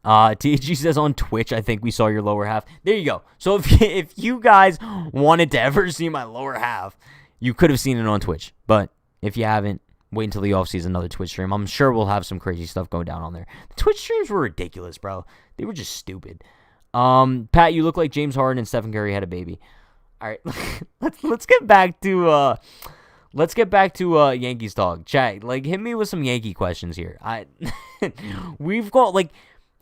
TG says on Twitch, I think we saw your lower half. There you go. So if you guys wanted to ever see my lower half, you could have seen it on Twitch. But if you haven't, Wait until the offseason, another Twitch stream. I'm sure we'll have some crazy stuff going down on there. The Twitch streams were ridiculous, bro. They were just stupid. Pat, you look like James Harden and Stephen Curry had a baby. All right, let's get back to Yankees talk. Chat, like, hit me with some Yankee questions here. We've got, like,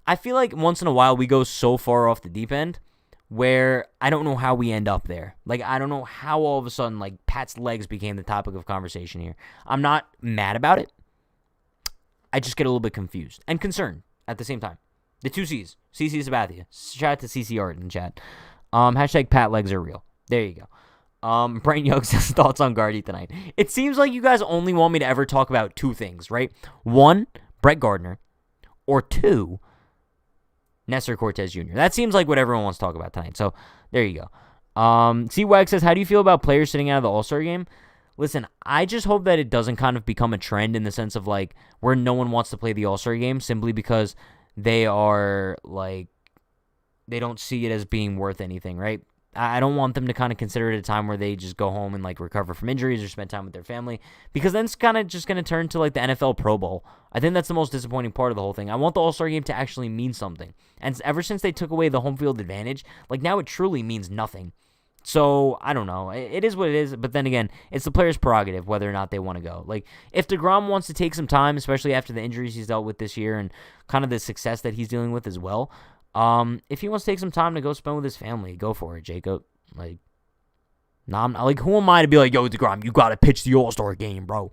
I feel like once in a while we go so far off the deep end where I don't know how we end up there. Like, I don't know how all of a sudden, like, Pat's legs became the topic of conversation here. I'm not mad about it. I just get a little bit confused and concerned at the same time. The two C's. CC Sabathia. Shout out to CC Art in the chat. Hashtag Pat legs are real. There you go. Brian Young says thoughts on Gardy tonight. It seems like you guys only want me to ever talk about two things, right? One, Brett Gardner, or two, Nestor Cortez Jr. That seems like what everyone wants to talk about tonight. So there you go. C-Wag says, how do you feel about players sitting out of the All-Star game? Listen, I just hope that it doesn't kind of become a trend in the sense of like where no one wants to play the All-Star game simply because they are like, they don't see it as being worth anything, right? I don't want them to kind of consider it a time where they just go home and like recover from injuries or spend time with their family, because then it's kind of just going to turn to like the NFL Pro Bowl. I think that's the most disappointing part of the whole thing. I want the All-Star game to actually mean something. And ever since they took away the home field advantage, like now it truly means nothing. So I don't know. It is what it is. But then again, it's the player's prerogative whether or not they want to go. Like if DeGrom wants to take some time, especially after the injuries he's dealt with this year and kind of the success that he's dealing with as well, if he wants to take some time to go spend with his family, go for it, Jacob. Like, nah, I'm not, like, who am I to be like, yo, DeGrom, you gotta pitch the All-Star game, bro.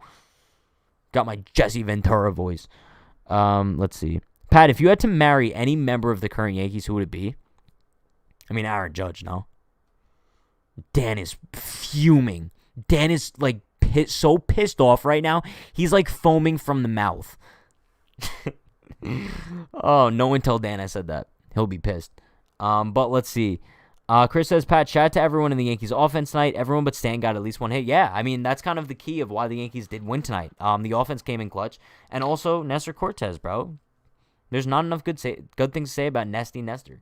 Got my Jesse Ventura voice. Let's see. Pat, if you had to marry any member of the current Yankees, who would it be? I mean, Aaron Judge, no? Dan is fuming. Dan is, like, so pissed off right now. He's, like, foaming from the mouth. Oh, no one tell Dan I said that. He'll be pissed. But let's see. Chris says, Pat, shout out to everyone in the Yankees offense tonight. Everyone but Stan got at least one hit. Yeah, I mean, that's kind of the key of why the Yankees did win tonight. The offense came in clutch. And also, Nestor Cortez, bro. There's not enough good things to say about Nesty Nestor.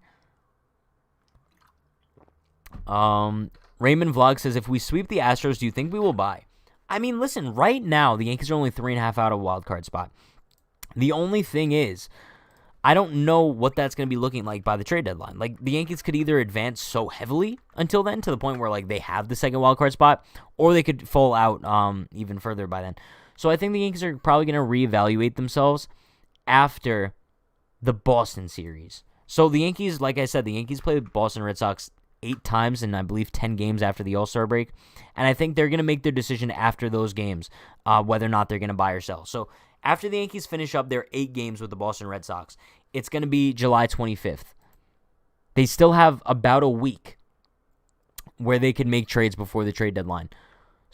Raymond Vlog says, if we sweep the Astros, do you think we will buy? I mean, listen, right now, the Yankees are only 3.5 out of a wild card spot. The only thing is, I don't know what that's going to be looking like by the trade deadline. Like, the Yankees could either advance so heavily until then to the point where, like, they have the second wildcard spot, or they could fall out even further by then. So I think the Yankees are probably going to reevaluate themselves after the Boston series. So the Yankees, like I said, the Yankees play the Boston Red Sox 8 times in, I believe, 10 games after the All-Star break. And I think they're going to make their decision after those games whether or not they're going to buy or sell. So after the Yankees finish up their 8 games with the Boston Red Sox, it's going to be July 25th. They still have about a week where they can make trades before the trade deadline.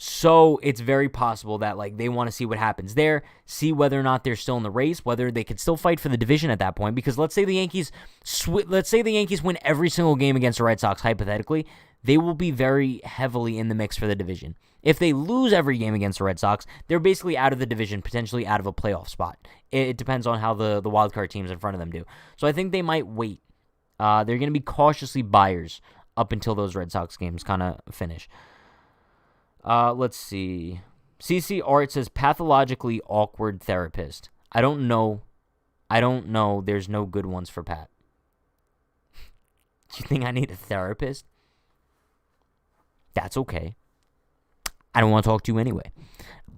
So it's very possible that like they want to see what happens there, see whether or not they're still in the race, whether they could still fight for the division at that point. Because let's say the Yankees win every single game against the Red Sox, hypothetically, they will be very heavily in the mix for the division. If they lose every game against the Red Sox, they're basically out of the division, potentially out of a playoff spot. It depends on how the wildcard teams in front of them do. So I think they might wait. They're going to be cautiously buyers up until those Red Sox games kind of finish. Let's see. CC Art says, pathologically awkward therapist. I don't know. There's no good ones for Pat. Do you think I need a therapist? That's okay. I don't want to talk to you anyway.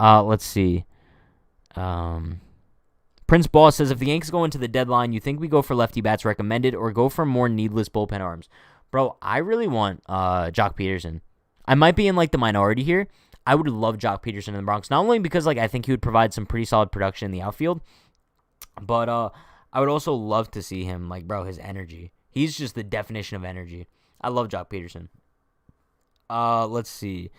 Let's see. Prince Boss says, if the Yankees go into the deadline, you think we go for lefty bats recommended or go for more needless bullpen arms? Bro, I really want Jock Peterson. I might be in like the minority here. I would love Jock Peterson in the Bronx, not only because like I think he would provide some pretty solid production in the outfield, but I would also love to see him, like, bro, his energy. He's just the definition of energy. I love Jock Peterson. Let's see.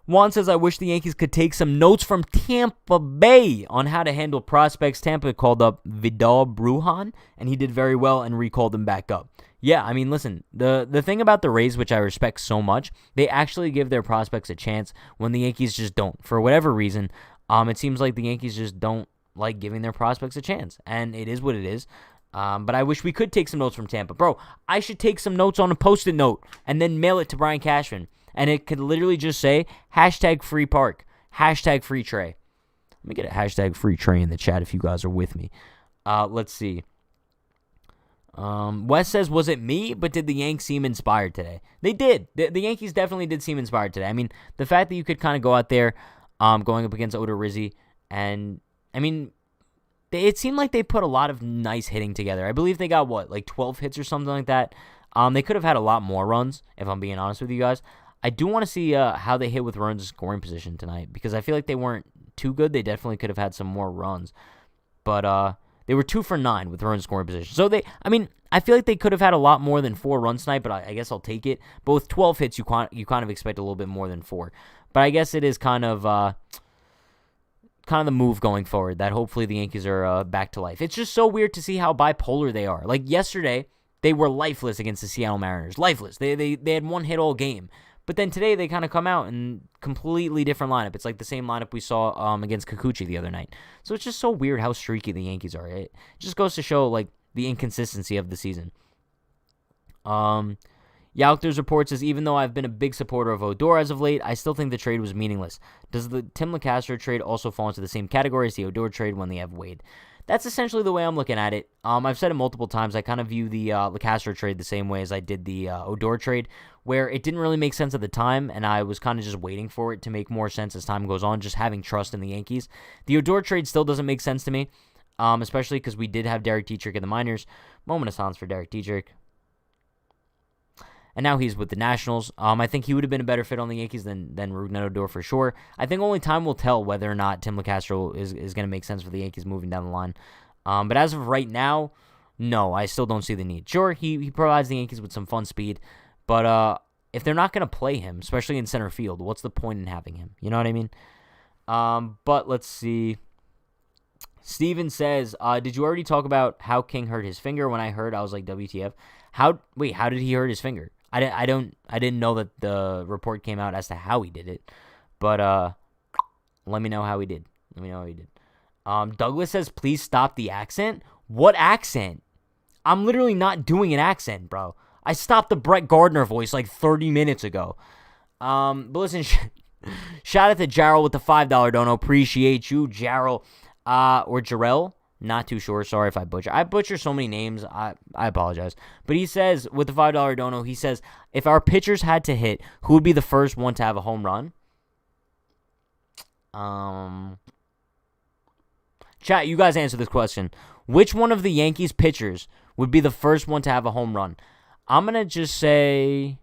Juan says, I wish the Yankees could take some notes from Tampa Bay on how to handle prospects. Tampa called up Vidal Brujan, and he did very well and recalled him back up. Yeah, I mean, listen, the thing about the Rays, which I respect so much, they actually give their prospects a chance when the Yankees just don't. For whatever reason, it seems like the Yankees just don't like giving their prospects a chance, and it is what it is. But I wish we could take some notes from Tampa. Bro, I should take some notes on a Post-it note and then mail it to Brian Cashman. And it could literally just say, hashtag free Park, hashtag free Trey. Let me get a hashtag free Trey in the chat if you guys are with me. Let's see. Wes says, was it me, but did the Yanks seem inspired today? They did. The Yankees definitely did seem inspired today. I mean, the fact that you could kind of go out there going up against Oda Rizzi, and, I mean, it seemed like they put a lot of nice hitting together. I believe they got, 12 hits or something like that? They could have had a lot more runs, if I'm being honest with you guys. I do want to see how they hit with runs in scoring position tonight, because I feel like they weren't too good. They definitely could have had some more runs. But, they were 2 for 9 with runs in scoring position. So, I feel like they could have had a lot more than 4 runs tonight, but I guess I'll take it. But with 12 hits, you kind of expect a little bit more than 4. But I guess it is kind of the move going forward that hopefully the Yankees are back to life. It's just so weird to see how bipolar they are. Like yesterday, they were lifeless against the Seattle Mariners. Lifeless. They had 1 hit all game. But then today they kind of come out in completely different lineup. It's like the same lineup we saw against Kikuchi the other night. So it's just so weird how streaky the Yankees are. It just goes to show like the inconsistency of the season. Yaukter's report says, even though I've been a big supporter of Odor as of late, I still think the trade was meaningless. Does the Tim LeCastro trade also fall into the same category as the Odor trade when they have Wade? That's essentially the way I'm looking at it. I've said it multiple times. I kind of view the LeCastro trade the same way as I did the Odor trade, where it didn't really make sense at the time, and I was kind of just waiting for it to make more sense as time goes on, just having trust in the Yankees. The Odor trade still doesn't make sense to me, especially because we did have Derek Dietrich in the minors. Moment of silence for Derek Dietrich. And now he's with the Nationals. I think he would have been a better fit on the Yankees than Rougned Odor for sure. I think only time will tell whether or not Tim LeCastro is going to make sense for the Yankees moving down the line. But as of right now, no, I still don't see the need. Sure, he provides the Yankees with some fun speed, but if they're not going to play him, especially in center field, what's the point in having him? You know what I mean? But let's see. Steven says, did you already talk about how King hurt his finger? When I heard, I was like, WTF. How did he hurt his finger? I didn't know that the report came out as to how he did it, but let me know how he did. Douglas says, please stop the accent. What accent? I'm literally not doing an accent, bro. I stopped the Brett Gardner voice like 30 minutes ago. But listen, shout out to Jarrell with the $5 dono. Appreciate you, Jarrell. Or Jarrell. Not too sure. Sorry if I butcher. I butcher so many names. I apologize. But he says, with the $5 dono, he says, if our pitchers had to hit, who would be the first one to have a home run? Chat, you guys answer this question. Which one of the Yankees pitchers would be the first one to have a home run? I'm going to just say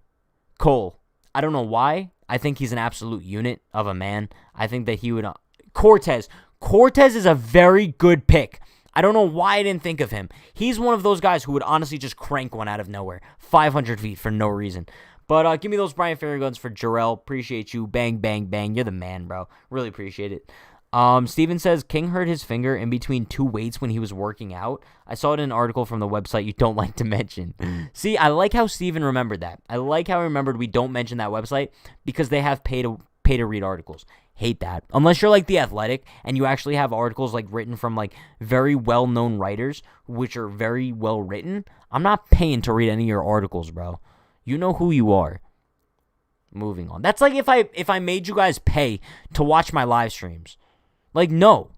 Cole. I don't know why. I think he's an absolute unit of a man. I think that he would... Cortez. Cortez is a very good pick. I don't know why I didn't think of him. He's one of those guys who would honestly just crank one out of nowhere. 500 feet for no reason. But give me those Brian Finger guns for Jarrell. Appreciate you. Bang, bang, bang. You're the man, bro. Really appreciate it. Steven says, King hurt his finger in between 2 weights when he was working out. I saw it in an article from the website you don't like to mention. See, I like how Steven remembered that. I like how he remembered we don't mention that website because they have pay to read articles. Hate that. Unless you're like The Athletic and you actually have articles like written from like very well-known writers which are very well written. I'm not paying to read any of your articles, bro. You know who you are. Moving on. That's like if I made you guys pay to watch my live streams. Like, no.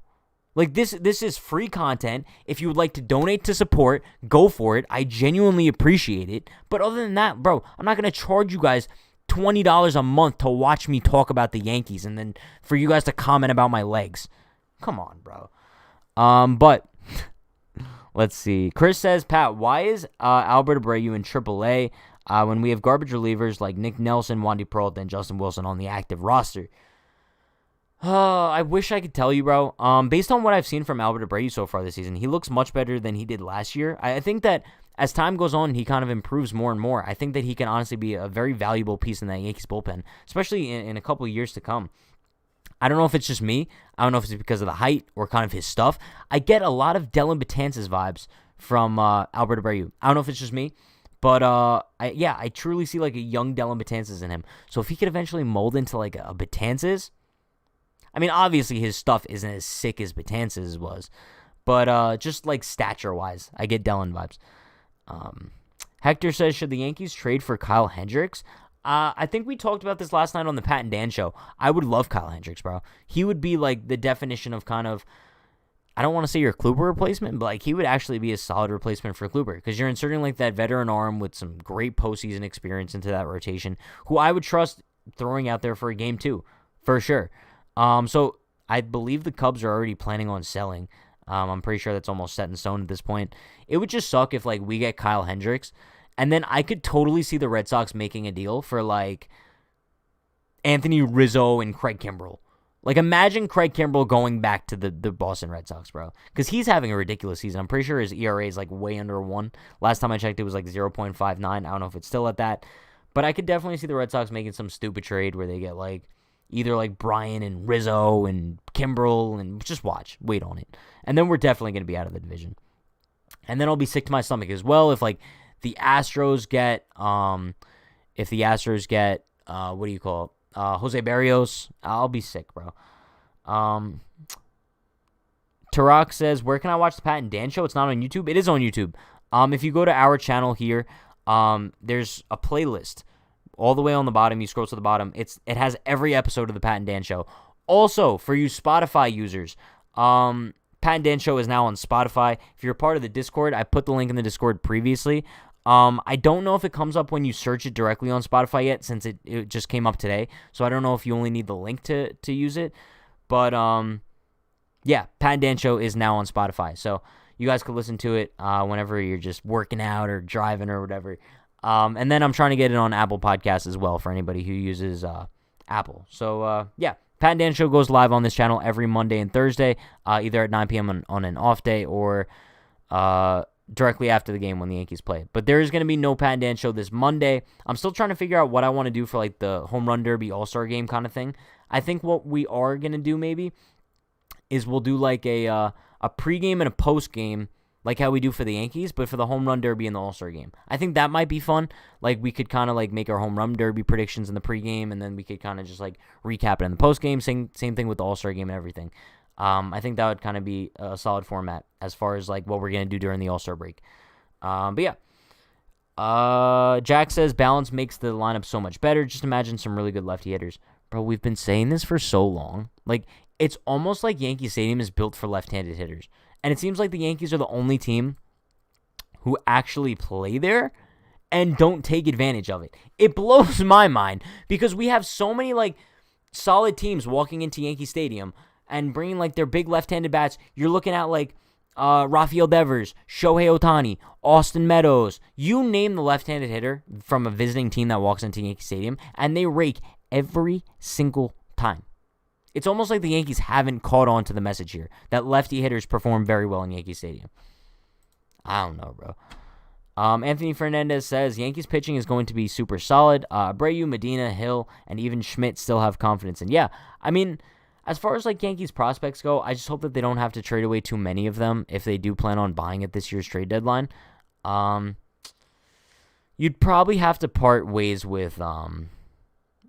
Like, this is free content. If you would like to donate to support, go for it. I genuinely appreciate it. But other than that, bro, I'm not going to charge you guys $20 a month to watch me talk about the Yankees and then for you guys to comment about my legs. Come on, bro. But let's see. Chris says, Pat, why is Albert Abreu in AAA when we have garbage relievers like Nick Nelson, Wandy Peralta, and Justin Wilson on the active roster? I wish I could tell you, bro. Based on what I've seen from Albert Abreu so far this season, he looks much better than he did last year. I think that as time goes on, he kind of improves more and more. I think that he can honestly be a very valuable piece in that Yankees bullpen, especially in a couple of years to come. I don't know if it's just me. I don't know if it's because of the height or kind of his stuff. I get a lot of Dellin Betances vibes from Albert Abreu. I don't know if it's just me, but I truly see like a young Dellin Betances in him. So if he could eventually mold into like a Betances, I mean, obviously his stuff isn't as sick as Betances was, but just like stature-wise, I get Dellin vibes. Hector says, should the Yankees trade for Kyle Hendricks? I think we talked about this last night on the Pat and Dan show. I would love Kyle Hendricks, bro. He would be like the definition of kind of, I don't want to say your Kluber replacement, but like he would actually be a solid replacement for Kluber because you're inserting like that veteran arm with some great postseason experience into that rotation, who I would trust throwing out there for a game too, for sure. So I believe the Cubs are already planning on selling. I'm pretty sure that's almost set in stone at this point. It would just suck if like we get Kyle Hendricks, and then I could totally see the Red Sox making a deal for like Anthony Rizzo and Craig Kimbrell. Like, imagine Craig Kimbrell going back to the Boston Red Sox, bro. Because he's having a ridiculous season. I'm pretty sure his ERA is, like, way under 1. Last time I checked, it was, like, 0.59. I don't know if it's still at that. But I could definitely see the Red Sox making some stupid trade where they get, like, either, like, Bryan and Rizzo and Kimbrell. And just watch. Wait on it. And then we're definitely going to be out of the division. And then I'll be sick to my stomach as well if, like, the Astros get, what do you call it? Jose Barrios, I'll be sick, bro. Tarak says, where can I watch the Pat and Dan show? It's not on YouTube. It is on YouTube. If you go to our channel here, there's a playlist all the way on the bottom. You scroll to the bottom. It has every episode of the Pat and Dan show. Also, for you Spotify users, Pat and Dan show is now on Spotify. If you're a part of the Discord, I put the link in the Discord previously. I don't know if it comes up when you search it directly on Spotify yet, since it just came up today. So I don't know if you only need the link to use it. But, yeah, Pat and Dan Show is now on Spotify. So you guys could listen to it whenever you're just working out or driving or whatever. And then I'm trying to get it on Apple Podcasts as well for anybody who uses Apple. So, yeah, Pat and Dan Show goes live on this channel every Monday and Thursday, either at 9 p.m. on an off day or directly after the game when the Yankees play. But there is going to be no Pat and Dan show this Monday. I'm still trying to figure out what I want to do for like the home run derby all-star game kind of thing. I think what we are going to do maybe is we'll do like a pregame and a postgame like how we do for the Yankees, but for the home run derby and the all-star game. I think that might be fun. Like we could kind of like make our home run derby predictions in the pregame, and then we could kind of just like recap it in the postgame. Same thing with the all-star game and everything. I think that would kind of be a solid format as far as like what we're going to do during the All-Star break. But yeah. Jack says balance makes the lineup so much better. Just imagine some really good lefty hitters. Bro, we've been saying this for so long. Like, it's almost like Yankee Stadium is built for left-handed hitters. And it seems like the Yankees are the only team who actually play there and don't take advantage of it. It blows my mind because we have so many like solid teams walking into Yankee Stadium and bringing, like, their big left-handed bats. You're looking at, like, Rafael Devers, Shohei Ohtani, Austin Meadows. You name the left-handed hitter from a visiting team that walks into Yankee Stadium, and they rake every single time. It's almost like the Yankees haven't caught on to the message here, that lefty hitters perform very well in Yankee Stadium. I don't know, bro. Anthony Fernandez says, Yankees pitching is going to be super solid. Abreu, Medina, Hill, and even Schmidt still have confidence. And yeah, I mean, as far as like Yankees prospects go, I just hope that they don't have to trade away too many of them if they do plan on buying at this year's trade deadline. You'd probably have to part ways with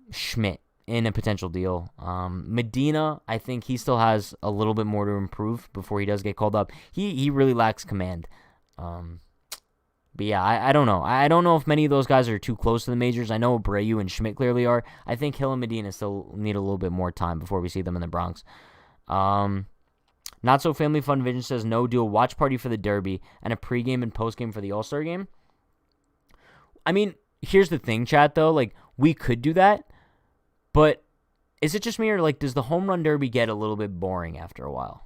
Schmidt in a potential deal. Medina, I think he still has a little bit more to improve before he does get called up. He really lacks command. But yeah, I don't know. I don't know if many of those guys are too close to the majors. I know Abreu and Schmidt clearly are. I think Hill and Medina still need a little bit more time before we see them in the Bronx. Not So Family Fun Vision says, no, do a watch party for the Derby and a pregame and postgame for the All-Star game. I mean, here's the thing, chat, though. Like, we could do that, but is it just me or, like, does the Home Run Derby get a little bit boring after a while?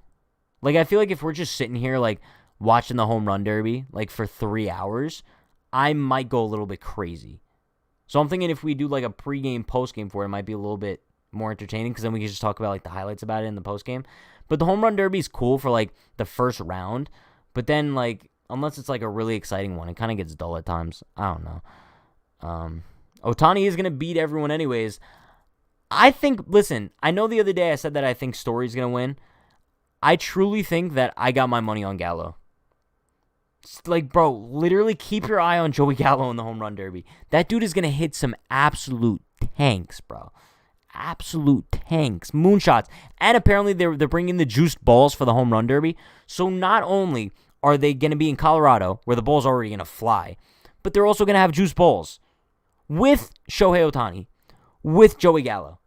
Like, I feel like if we're just sitting here, like, watching the Home Run Derby, like, for 3 hours, I might go a little bit crazy. So I'm thinking if we do, like, a pregame, postgame for it, it might be a little bit more entertaining because then we can just talk about, like, the highlights about it in the postgame. But the Home Run Derby is cool for, like, the first round. But then, like, unless it's, like, a really exciting one, it kind of gets dull at times. I don't know. Ohtani is going to beat everyone anyways. I think, listen, I know the other day I said that I think Story's going to win. I truly think that I got my money on Gallo. Like, bro, literally keep your eye on Joey Gallo in the Home Run Derby. That dude is going to hit some absolute tanks, bro. Absolute tanks. Moonshots. And apparently they're bringing the juiced balls for the Home Run Derby. So not only are they going to be in Colorado, where the ball's already going to fly, but they're also going to have juiced balls, with Shohei Ohtani, with Joey Gallo.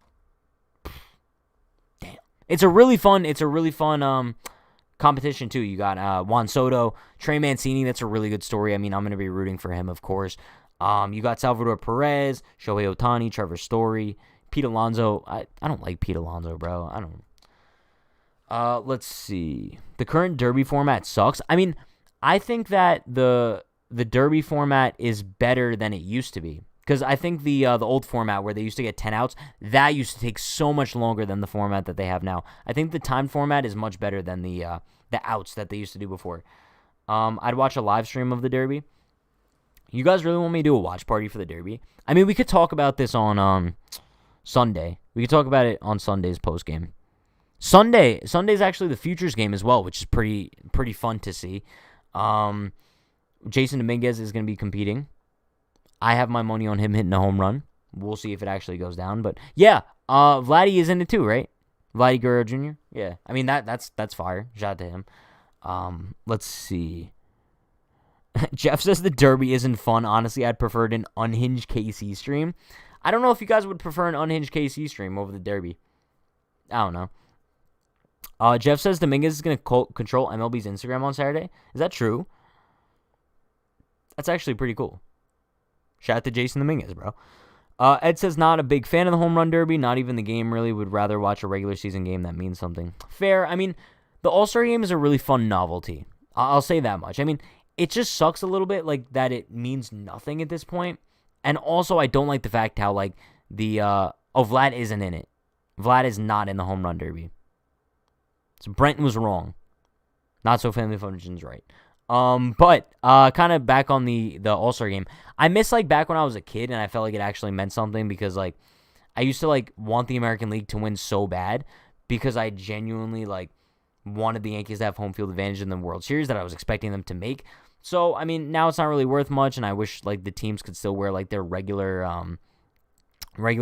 Damn. It's a really fun competition too. You got Juan Soto, Trey Mancini. That's a really good story. I mean, I'm going to be rooting for him, of course. You got Salvador Perez, Shohei Ohtani, Trevor Story, Pete Alonso. I don't like Pete Alonso, bro. I don't. Let's see. The current Derby format sucks. I mean, I think that the Derby format is better than it used to be. Because I think the old format where they used to get 10 outs, that used to take so much longer than the format that they have now. I think the timed format is much better than the outs that they used to do before. I'd watch a live stream of the Derby. You guys really want me to do a watch party for the Derby? I mean, we could talk about this on Sunday. We could talk about it on Sunday's postgame. Sunday's actually the Futures game as well, which is pretty fun to see. Jason Dominguez is going to be competing. I have my money on him hitting a home run. We'll see if it actually goes down. But yeah, Vladdy is in it too, right? Vladdy Guerrero Jr. Yeah, I mean that's fire. Shout out to him. Let's see. Jeff says the Derby isn't fun. Honestly, I'd prefer an Unhinged KC stream. I don't know if you guys would prefer an Unhinged KC stream over the Derby. I don't know. Jeff says Dominguez is going to control MLB's Instagram on Saturday. Is that true? That's actually pretty cool. Shout out to Jason Dominguez, bro. Ed says not a big fan of the home run derby. Not even the game, really. Would rather watch a regular season game that means something. Fair. I mean, the All-Star game is a really fun novelty. I'll say that much. I mean, it just sucks a little bit like that it means nothing at this point. And also, I don't like the fact how like Vlad isn't in it. Vlad is not in the home run derby. So Brent was wrong. Not so Family Function's right. But kind of back on the All-Star game. I miss like back when I was a kid and I felt like it actually meant something because like I used to like want the American League to win so bad because I genuinely like wanted the Yankees to have home field advantage in the World Series that I was expecting them to make. So, I mean, now it's not really worth much and I wish like the teams could still wear like their regular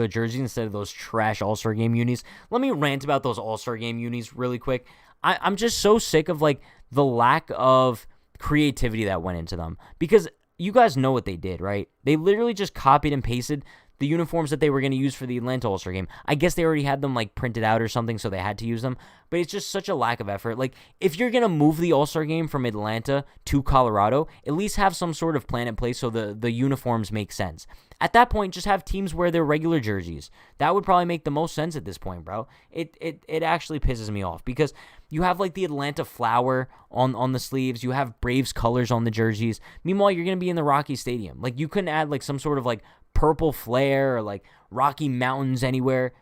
jerseys instead of those trash All-Star game unis. Let me rant about those All-Star game unis really quick. I'm just so sick of like the lack of creativity that went into them because you guys know what they did, right? They literally just copied and pasted the uniforms that they were going to use for the Atlanta All-Star game. I guess they already had them like printed out or something, so they had to use them. But it's just such a lack of effort. Like, if you're going to move the All-Star game from Atlanta to Colorado, at least have some sort of plan in place so the uniforms make sense. At that point, just have teams wear their regular jerseys. That would probably make the most sense at this point, bro. It actually pisses me off because you have like the Atlanta flower on the sleeves. You have Braves colors on the jerseys. Meanwhile, you're going to be in the Rocky Stadium. Like, you couldn't add like some sort of like purple flare or like Rocky Mountains anywhere.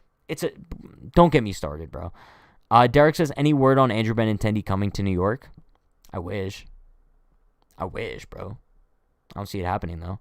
Don't get me started, bro. Derek says, any word on Andrew Benintendi coming to New York? I wish, bro. I don't see it happening though.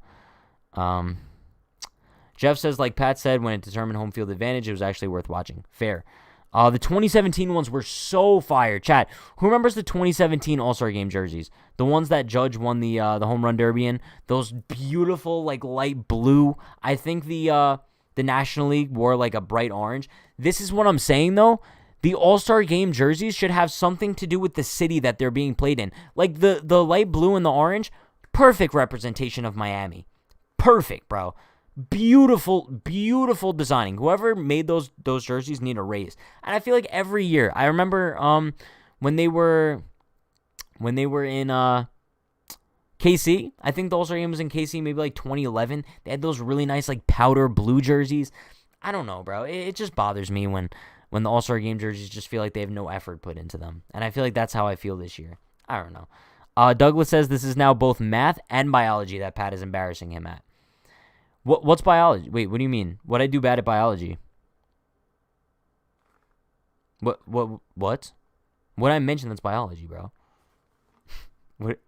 Jeff says, like Pat said, when it determined home field advantage, it was actually worth watching. Fair. The 2017 ones were so fire. Chat, who remembers the 2017 All-Star Game jerseys? The ones that Judge won the home run derby in? Those beautiful, like, light blue. I think the National League wore, like, a bright orange. This is what I'm saying, though. The All-Star Game jerseys should have something to do with the city that they're being played in. Like, the light blue and the orange, perfect representation of Miami. Perfect, bro. Beautiful, beautiful designing. Whoever made those jerseys need a raise. And I feel like every year, I remember when they were in KC, I think the All-Star Game was in KC, maybe like 2011. They had those really nice like powder blue jerseys. I don't know, bro. It just bothers me when the All-Star Game jerseys just feel like they have no effort put into them. And I feel like that's how I feel this year. I don't know. Douglas says this is now both math and biology that Pat is embarrassing him at. What's biology? Wait, what do you mean? What'd I do bad at biology? What? What I mentioned that's biology, bro? What?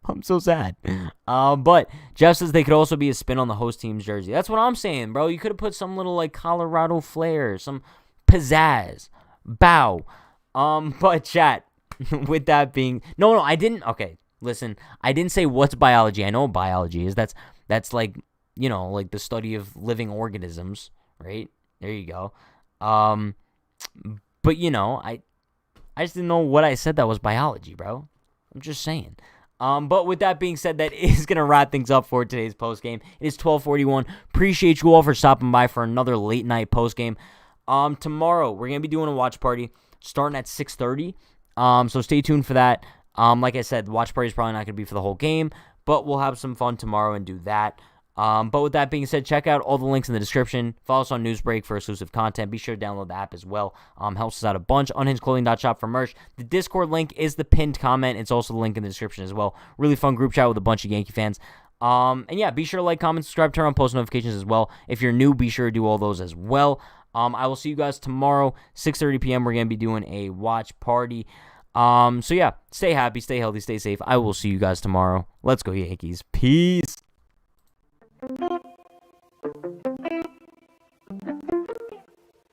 I'm so sad. But Jeff says they could also be a spin on the host team's jersey. That's what I'm saying, bro. You could have put some little like Colorado flair, some pizzazz, bow. But chat. With that being, no, I didn't. Okay, listen, I didn't say what's biology. I know what biology is. That's like, you know, like the study of living organisms, right? There you go. But you know, I just didn't know what I said that was biology, bro. I'm just saying. But with that being said, that is going to wrap things up for today's postgame. It is 12:41. Appreciate you all for stopping by for another late night postgame. Tomorrow, we're going to be doing a watch party starting at 6:30. So stay tuned for that. Like I said, the watch party is probably not going to be for the whole game, but we'll have some fun tomorrow and do that. But with that being said, check out all the links in the description. Follow us on Newsbreak for exclusive content. Be sure to download the app as well. Helps us out a bunch. Unhingedclothing.shop for merch. The Discord link is the pinned comment. It's also the link in the description as well. Really fun group chat with a bunch of Yankee fans. And yeah, be sure to like, comment, subscribe, turn on post notifications as well. If you're new, be sure to do all those as well. I will see you guys tomorrow, 6:30 p.m. We're going to be doing a watch party. So yeah, stay happy, stay healthy, stay safe. I will see you guys tomorrow. Let's go, Yankees. Peace.